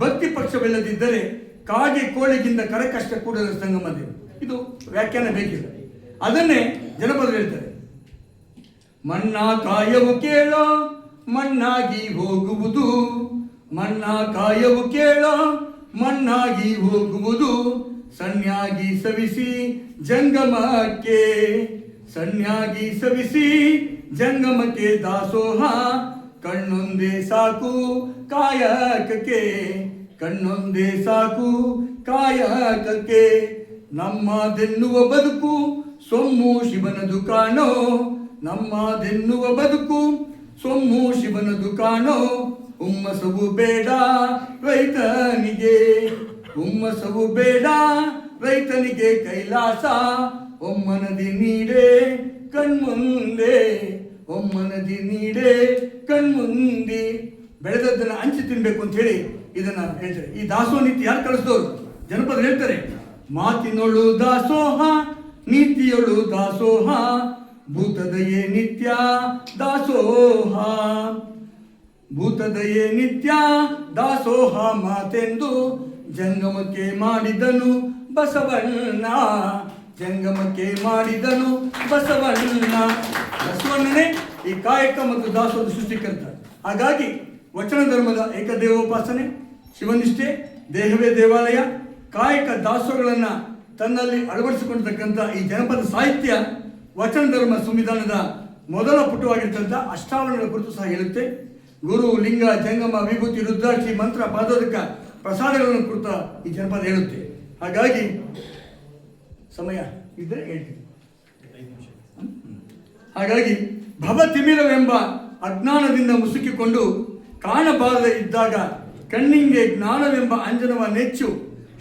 ಭಕ್ತಿ ಪಕ್ಷವಿಲ್ಲದಿದ್ದರೆ ಕಾಗೆ ಕೋಳಿಗಿಂತ ಕರಕಷ್ಟ ಕೂಡಲ ಸಂಗಮದೆ. ಇದು ವ್ಯಾಖ್ಯಾನ ಬೇಕಿಲ್ಲ, ಅದನ್ನೇ ಜನಪದರು ಹೇಳ್ತಾರೆ. ಮಣ್ಣ ಕಾಯವು ಕೇಳೋ ಮಣ್ಣಾಗಿ ಹೋಗುವುದು, ಮಣ್ಣ ಕಾಯವು ಕೇಳೋ ಮಣ್ಣಾಗಿ ಹೋಗುವುದು. ಸಣ್ಯಾಗಿ ಸವಿಸಿ ಜಂಗಮಕ್ಕೆ, ಸಣ್ಯಾಗಿ ಸವಿಸಿ ಜಂಗಮಕ್ಕೆ ದಾಸೋಹ. ಕಣ್ಣೊಂದೇ ಸಾಕು ಕಾಯಕಕ್ಕೆ, ಕಣ್ಣೊಂದೇ ಸಾಕು ಕಾಯಕಕ್ಕೆ. ನಮ್ಮದೆನ್ನುವ ಬದುಕು ಸೊಮ್ಮು ಶಿವನದು ಕಾಣೋ, ನಮ್ಮದೆನ್ನುವ ಬದುಕು ಸೊಮ್ಮು ಶಿವನದು ಕಾಣೋ. ಹುಮ್ಮಸವು ಬೇಡ ರೈತನಿಗೆ, ಹುಮ್ಮಸವು ಬೇಡ ರೈತನಿಗೆ ಕೈಲಾಸ. ಒಮ್ಮನದಿ ನೀಡೆ ಕಣ್ಮುಂದೆ, ಒಮ್ಮನದಿ ನೀಡೆ ಕಣ್ಮುಂದೆ. ಬೆಳೆದದ್ದನ್ನು ಹಂಚಿ ತಿನ್ಬೇಕು ಅಂತ ಹೇಳಿ ಇದನ್ನ ಹೇಳ್ತಾರೆ. ಈ ದಾಸೋಹ ನೀತಿ ಯಾರು ಕಳಿಸಿದವರು? ಜನಪದರು ಹೇಳ್ತಾರೆ. ಮಾತಿನೊಳು ದಾಸೋಹ, ನೀತಿಯೊಳು ದಾಸೋಹ, ಭೂತದಯೇ ನಿತ್ಯ ದಾಸೋಹ, ಭೂತದಯೇ ನಿತ್ಯ ದಾಸೋಹ ಮಾತೆಂದು ಜಂಗಮಕ್ಕೆ ಮಾಡಿದನು ಬಸವಣ್ಣ, ಜಂಗಮಕ್ಕೆ ಮಾಡಿದನು ಬಸವಣ್ಣ. ಬಸವಣ್ಣನೇ ಈ ಕಾಯಕ ಮತ್ತು ದಾಸೋಹದ ಸೃಷ್ಟಿಕರ್ತ. ಹಾಗಾಗಿ ವಚನ ಧರ್ಮದ ಏಕದೇವೋಪಾಸನೆ, ಶಿವನಿಷ್ಠೆ, ದೇಹವೇ ದೇವಾಲಯ, ಕಾಯಕ ದಾಸೋಹಗಳನ್ನು ತನ್ನಲ್ಲಿ ಅಳವಡಿಸಿಕೊಂಡಿರ್ತಕ್ಕಂಥ ಈ ಜನಪದ ಸಾಹಿತ್ಯ ವಚನ ಧರ್ಮ ಸಂವಿಧಾನದ ಮೊದಲ ಪುಟವಾಗಿರ್ತಕ್ಕಂಥ ಅಷ್ಟಾವರಣಗಳ ಕುರಿತು ಸಹ ಹೇಳುತ್ತೆ. ಗುರು, ಲಿಂಗ, ಜಂಗಮ, ವಿಭೂತಿ, ರುದ್ರಾಕ್ಷಿ, ಮಂತ್ರ, ಪಾದೋದಕ, ಪ್ರಸಾದಗಳನ್ನು ಕುರಿತ ಈ ಜನಪದ ಹೇಳುತ್ತೆ. ಹಾಗಾಗಿ ಸಮಯ ಇದ್ದರೆ ಹೇಳ್ತೀನಿ. ಹಾಗಾಗಿ ಭವತಿಮಿರವೆಂಬ ಅಜ್ಞಾನದಿಂದ ಮುಸುಕಿಕೊಂಡು ಕಾಣಬಾರದೆ ಇದ್ದಾಗ ಕಣ್ಣಿಂಗೆ ಜ್ಞಾನವೆಂಬ ಅಂಜನವ ನೆಚ್ಚು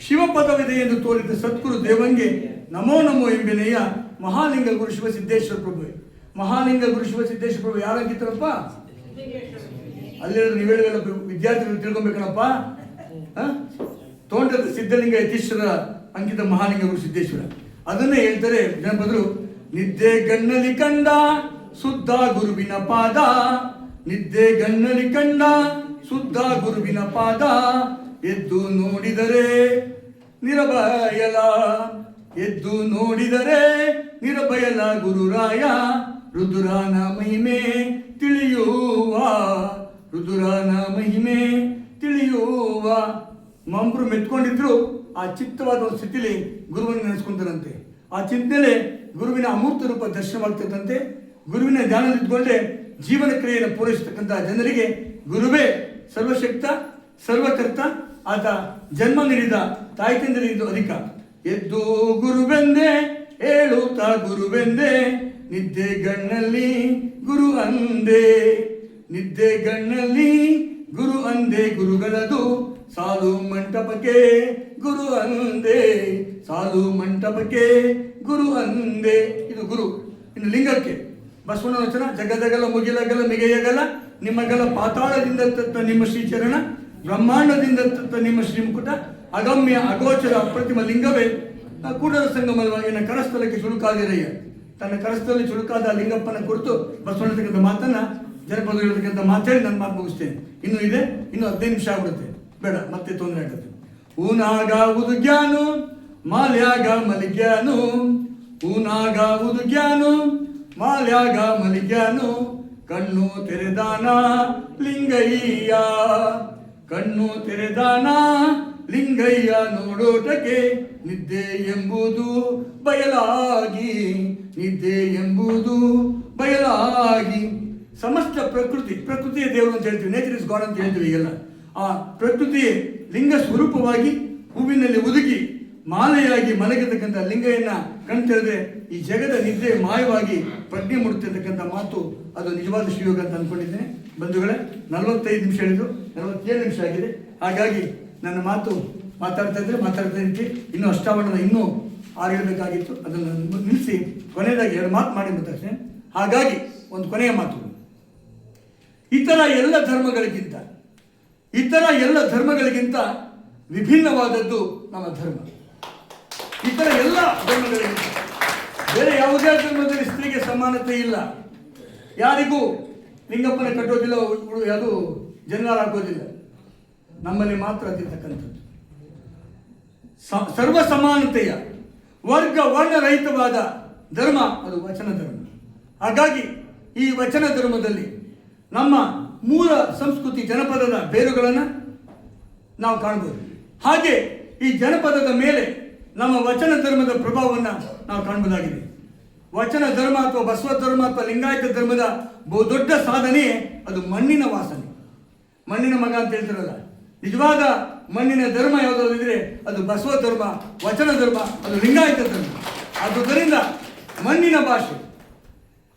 ಶಿವಪದವಿದೆ ಎಂದು ತೋರಿದ ಸದ್ಗುರು ದೇವಂಗೆ ನಮೋ ನಮೋ ಎಂಬೆನೆಯ ಮಹಾಲಿಂಗ ಗುರು ಶಿವಸಿದ್ದೇಶ್ವರ ಪ್ರಭುವೆ. ಮಹಾಲಿಂಗ ಗುರು ಶಿವಸಿದ್ದೇಶ್ವರ ಪ್ರಭು ಯಾರಾಗಿತ್ತಾರಪ್ಪ? ಅಲ್ಲಿರೋ ನೀವು ಹೇಳಿವೆಲ್ಲ ವಿದ್ಯಾರ್ಥಿಗಳು ತಿಳ್ಕೊಬೇಕಣಪ್ಪ. ತೋಂಟದ ಸಿದ್ಧಲಿಂಗ ಯತೀಶ್ವರ ಅಂಕಿತ ಮಹಾಲಿಂಗ ಗುರು ಸಿದ್ದೇಶ್ವರ. ಅದನ್ನೇ ಹೇಳ್ತಾರೆ ಜನಪದರು. ನಿದ್ದೆ ಗಣ್ಣಲಿ ಕಂಡ ಶುದ್ಧ ಗುರುವಿನ ಪಾದ, ನಿದ್ದೆ ಗಣ್ಣಲಿ ಕಂಡ ಶುದ್ಧ ಗುರುವಿನ ಪಾದ, ಎದ್ದು ನೋಡಿದರೆ ನಿರಬಯಲ, ಎದ್ದು ನೋಡಿದರೆ ನಿರಭಯಲ ಗುರುರಾಯ, ರುದುರಾನ ಮಹಿಮೆ ತಿಳಿಯುವ, ರುದುರಾನ ಮಹಿಮೆ ತಿಳಿಯುವ. ಮಂಬ್ರು ಮೆತ್ಕೊಂಡಿದ್ರು ಆ ಚಿತ್ತವಾದ ಒಂದು ಸ್ಥಿತಿಲಿ ಗುರುವನ್ನು ನೆನೆಸ್ಕೊಂತಾರಂತೆ. ಆ ಚಿಂತನೆ ಗುರುವಿನ ಅಮೂರ್ತ ರೂಪ ದರ್ಶನವಾಗ್ತದಂತೆ. ಗುರುವಿನ ಧ್ಯಾನದಿದ್ದುಕೊಂಡೆ ಜೀವನ ಕ್ರಿಯೆಯನ್ನು ಪೂರೈಸತಕ್ಕಂಥ ಜನರಿಗೆ ಗುರುವೇ ಸರ್ವಶಕ್ತ ಸರ್ವಕರ್ತ. ಆತ ಜನ್ಮ ನೀಡಿದ ತಾಯಿ ತಂದೆಯಿಂದ ಅಧಿಕ. ಎದ್ದು ಗುರುವೆಂದೆ ಹೇಳುತ್ತ ಗುರುವೆಂದೆ, ನಿದ್ದೆ ಗಣ್ಣಲ್ಲಿ ಗುರು ಅಂದೆ, ನಿದ್ದೆ ಗಣ್ಣಲ್ಲಿ ಗುರು ಅಂದೆ, ಗುರುಗಳದು ಸಾಲು ಮಂಟಪಕ್ಕೆ ಗುರು ಅಂದೆ, ಸಾಲು ಮಂಟಪಕ್ಕೆ ಗುರು ಅಂದೆ. ಇದು ಗುರು. ಇನ್ನು ಲಿಂಗಕ್ಕೆ ಬಸವಣ್ಣ ವಚನ, ಜಗದಗಲ ಮುಗಿಲಗಲ ಮಿಗೆಯಗಲ ನಿಮ್ಮಗಲ, ಪಾತಾಳದಿಂದ ತತ್ತ ನಿಮ್ಮ ಶ್ರೀಚರಣ, ಬ್ರಹ್ಮಾಂಡದಿಂದ ತತ್ತ ನಿಮ್ಮ ಶ್ರೀಮುಕುಟ, ಅಗಮ್ಯ ಅಗೋಚರ ಅಪ್ರತಿಮ ಲಿಂಗವೇ ಕೂಡಲ ಸಂಗಮನ ಕರಸ್ಥಲಕ್ಕೆ ಚುಳುಕಾದಿರಯ್ಯ. ತನ್ನ ಕರಸ್ಥಲದಲ್ಲಿ ಚುಳುಕಾದ ಲಿಂಗಪ್ಪನ ಕುರಿತು ಬಸವಣ್ಣ ಮಾತನ್ನ ಜನಪದ ಹೇಳ್ತಕ್ಕಂಥ ಮಾತಾಡಿ ನನ್ನ ಮಾತು ಮುಗಿಸ್ತೇನೆ. ಇನ್ನೂ ಇದೆ, ಇನ್ನು 15 ನಿಮಿಷ ಆಗ್ಬಿಡುತ್ತೆ, ಬೇಡ ಮತ್ತೆ ತೊಂದರೆ ಆಗುತ್ತೆ. ಊನಾಗಾವುದು ಜ್ಞಾನು ಮಾಲ್ಯಾಗ ಮಲಿಗ್ಯಾನು, ಊನಾಗಾವುದು ಜ್ಞಾನು ಮಾಲ್ಯಾಗ ಮಲಿಗ್ಯಾನು, ಕಣ್ಣು ತೆರೆದಾನ ಲಿಂಗಯ್ಯ, ಕಣ್ಣು ತೆರೆದಾನ ಲಿಂಗಯ್ಯ ನೋಡೋಟಕ್ಕೆ, ನಿದ್ದೆ ಎಂಬುದು ಬಯಲಾಗಿ, ನಿದ್ದೆ ಎಂಬುದು ಬಯಲಾಗಿ. ಸಮಸ್ತ ಪ್ರಕೃತಿಯ ದೇವರು ಅಂತ ಹೇಳ್ತೀವಿ, ನೇಚರ್ ಇಸ್ ಗಾಡ್ ಅಂತ ಹೇಳ್ತೀವಿ. ಈಗೆಲ್ಲ ಆ ಪ್ರಕೃತಿಯೇ ಲಿಂಗ ಸ್ವರೂಪವಾಗಿ ಹೂವಿನಲ್ಲಿ ಒದಗಿ ಮಾಲೆಯಾಗಿ ಮಲಗಿರ್ತಕ್ಕಂಥ ಲಿಂಗಯ್ಯನ ಕಣ್ತೆರೆದ್ರೆ ಈ ಜಗದ ನಿದ್ದೆ ಮಾಯವಾಗಿ ಪ್ರಜ್ಞೆ ಮೂಡುತ್ತಿರ್ತಕ್ಕಂಥ ಮಾತು ಅದು ನಿಜವಾದ ಶಿವಯೋಗ ಅಂತ ಅಂದ್ಕೊಂಡಿದ್ದೇನೆ. ಬಂಧುಗಳೇ, 45 ನಿಮಿಷ ಹೇಳಿದ್ರು, 47 ನಿಮಿಷ ಆಗಿದೆ. ಹಾಗಾಗಿ ನನ್ನ ಮಾತು ಮಾತಾಡ್ತಾ ಇರ್ತೀನಿ. ಇನ್ನೂ ಅಷ್ಟಾವರಣದ ಇನ್ನೂ 6 ಹೇಳಬೇಕಾಗಿತ್ತು, ಅದನ್ನು ನಿಲ್ಲಿಸಿ ಕೊನೆಯದಾಗಿ 2 ಮಾತು ಮಾಡಿ ಮಾತಾಡ್ತೇನೆ. ಹಾಗಾಗಿ ಒಂದು ಕೊನೆಯ ಮಾತು, ಇತರ ಎಲ್ಲ ಧರ್ಮಗಳಿಗಿಂತ ವಿಭಿನ್ನವಾದದ್ದು ನಮ್ಮ ಧರ್ಮ. ಇತರ ಎಲ್ಲ ಧರ್ಮಗಳಿಗಿಂತ ಬೇರೆ ಯಾವುದೇ ಧರ್ಮದಲ್ಲಿ ಸ್ತ್ರೀಗೆ ಸಮಾನತೆ ಇಲ್ಲ. ಯಾರಿಗೂ ಲಿಂಗಪ್ಪನ ಕಟ್ಟೋದಿಲ್ಲ, ಯಾವುದು ಜನರ ಹಾಕೋದಿಲ್ಲ. ನಮ್ಮಲ್ಲಿ ಮಾತ್ರ ಅದಿರ್ತಕ್ಕಂಥದ್ದು ಸರ್ವ ಸಮಾನತೆಯ ವರ್ಗ ವರ್ಣರಹಿತವಾದ ಧರ್ಮ ಅದು ವಚನ ಧರ್ಮ. ಹಾಗಾಗಿ ಈ ವಚನ ಧರ್ಮದಲ್ಲಿ ನಮ್ಮ ಮೂಲ ಸಂಸ್ಕೃತಿ ಜನಪದದ ಬೇರುಗಳನ್ನು ನಾವು ಕಾಣ್ಬೋದು. ಹಾಗೆ ಈ ಜನಪದದ ಮೇಲೆ ನಮ್ಮ ವಚನ ಧರ್ಮದ ಪ್ರಭಾವವನ್ನು ನಾವು ಕಾಣಬಹುದಾಗಿದೆ. ವಚನ ಧರ್ಮ ಅಥವಾ ಬಸವ ಧರ್ಮ ಅಥವಾ ಲಿಂಗಾಯತ ಧರ್ಮದ ಬಹುದೊಡ್ಡ ಸಾಧನೆ ಅದು ಮಣ್ಣಿನ ವಾಸನೆ. ಮಣ್ಣಿನ ಮಗ ಅಂತ ಹೇಳ್ತಾರಲ್ಲ, ನಿಜವಾದ ಮಣ್ಣಿನ ಧರ್ಮ ಯಾವುದಾದ್ರೆ ಅದು ಬಸವ ಧರ್ಮ, ವಚನ ಧರ್ಮ, ಅದು ಲಿಂಗಾಯತ ಧರ್ಮ. ಆದುದರಿಂದ ಮಣ್ಣಿನ ಭಾಷೆ,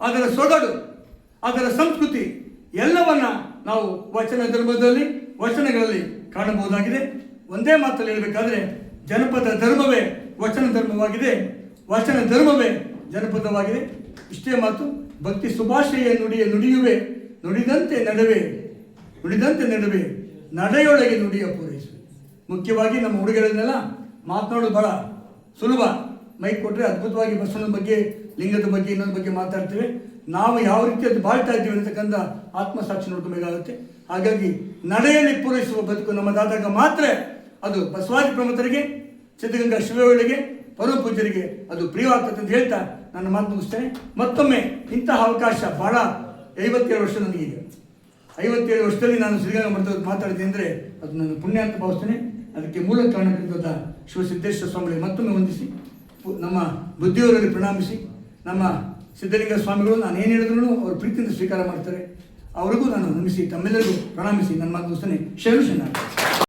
ಅದರ ಸೊಗಡು, ಅದರ ಸಂಸ್ಕೃತಿ ಎಲ್ಲವನ್ನ ನಾವು ವಚನ ಧರ್ಮದಲ್ಲಿ ವಚನಗಳಲ್ಲಿ ಕಾಣಬಹುದಾಗಿದೆ. ಒಂದೇ ಮಾತಲ್ಲಿ ಹೇಳಬೇಕಾದ್ರೆ ಜನಪದ ಧರ್ಮವೇ ವಚನ ಧರ್ಮವಾಗಿದೆ, ವಚನ ಧರ್ಮವೇ ಜನಪದವಾಗಿದೆ. ಇಷ್ಟೇ ಮಾತು. ಭಕ್ತಿ ಸುಭಾಷೆಯ ನುಡಿಯ ನುಡಿಯುವೆ, ನುಡಿದಂತೆ ನಡುವೆ, ನುಡಿದಂತೆ ನಡುವೆ, ನಡೆಯೊಳಗೆ ನುಡಿಯ ಪೂರೈಸುವೆ. ಮುಖ್ಯವಾಗಿ ನಮ್ಮ ಹುಡುಗರನ್ನೆಲ್ಲ ಮಾತನಾಡೋದು ಬಹಳ ಸುಲಭ. ಮೈಕ್ ಕೊಟ್ಟರೆ ಅದ್ಭುತವಾಗಿ ಬಸವನ ಬಗ್ಗೆ, ಲಿಂಗದ ಬಗ್ಗೆ, ಇನ್ನೊಂದು ಬಗ್ಗೆ ಮಾತಾಡ್ತೇವೆ. ನಾವು ಯಾವ ರೀತಿ ಅದು ಬಾಳ್ತಾ ಇದ್ದೀವಿ ಅಂತಕ್ಕಂಥ ಆತ್ಮಸಾಕ್ಷಿ ನೋಡ್ಕೋಬೇಕಾಗುತ್ತೆ. ಹಾಗಾಗಿ ನಡೆಯಲ್ಲಿ ಪೂರೈಸುವ ಬದುಕು ನಮ್ಮದಾದಾಗ ಮಾತ್ರ ಅದು ಬಸವಾದಿ ಪ್ರಮುಖರಿಗೆ, ಸಿದ್ಧಗಂಗಾ ಶಿವಗಳಿಗೆ, ಪರಮ ಪೂಜ್ಯರಿಗೆ ಅದು ಪ್ರಿಯವಾಗ್ತದೆ ಅಂತ ಹೇಳ್ತಾ ನನ್ನ ಮಾತು ಮುಗಿಸ್ತೇನೆ. ಮತ್ತೊಮ್ಮೆ ಇಂತಹ ಅವಕಾಶ ಬಹಳ 57 ವರ್ಷ ನನಗೀಗ 57 ವರ್ಷದಲ್ಲಿ ನಾನು ಸಿದ್ಧಗಂಗಾ ಮಠದಲ್ಲಿ ಮಾತಾಡಿದೆ ಅಂದರೆ ಅದು ನನ್ನ ಪುಣ್ಯ ಅಂತ ಭಾವಿಸ್ತೇನೆ. ಅದಕ್ಕೆ ಮೂಲ ಕಾರಣಕ್ಕಿಂತ ಶಿವಸಿದ್ದೇಶ್ವರ ಸ್ವಾಮಿಗಳಿಗೆ ಮತ್ತೊಮ್ಮೆ ವಂದಿಸಿ, ನಮ್ಮ ಬುದ್ಧಿಯವರಲ್ಲಿ ಪ್ರಣಾಮಿಸಿ, ನಮ್ಮ ಸಿದ್ಧಲಿಂಗ ಸ್ವಾಮಿಗಳು ನಾನು ಏನು ಹೇಳಿದ್ರು ಅವರು ಪ್ರೀತಿಯಿಂದ ಸ್ವೀಕಾರ ಮಾಡ್ತಾರೆ. ಅವರಿಗೂ ನಾನು ನಮಿಸಿ, ತಮ್ಮೆಲ್ಲರಿಗೂ ಪ್ರಣಾಮಿಸಿ ನನ್ನ ಮಾತು ಮುಗಿಸ್ತೇನೆ. ಶರಣ.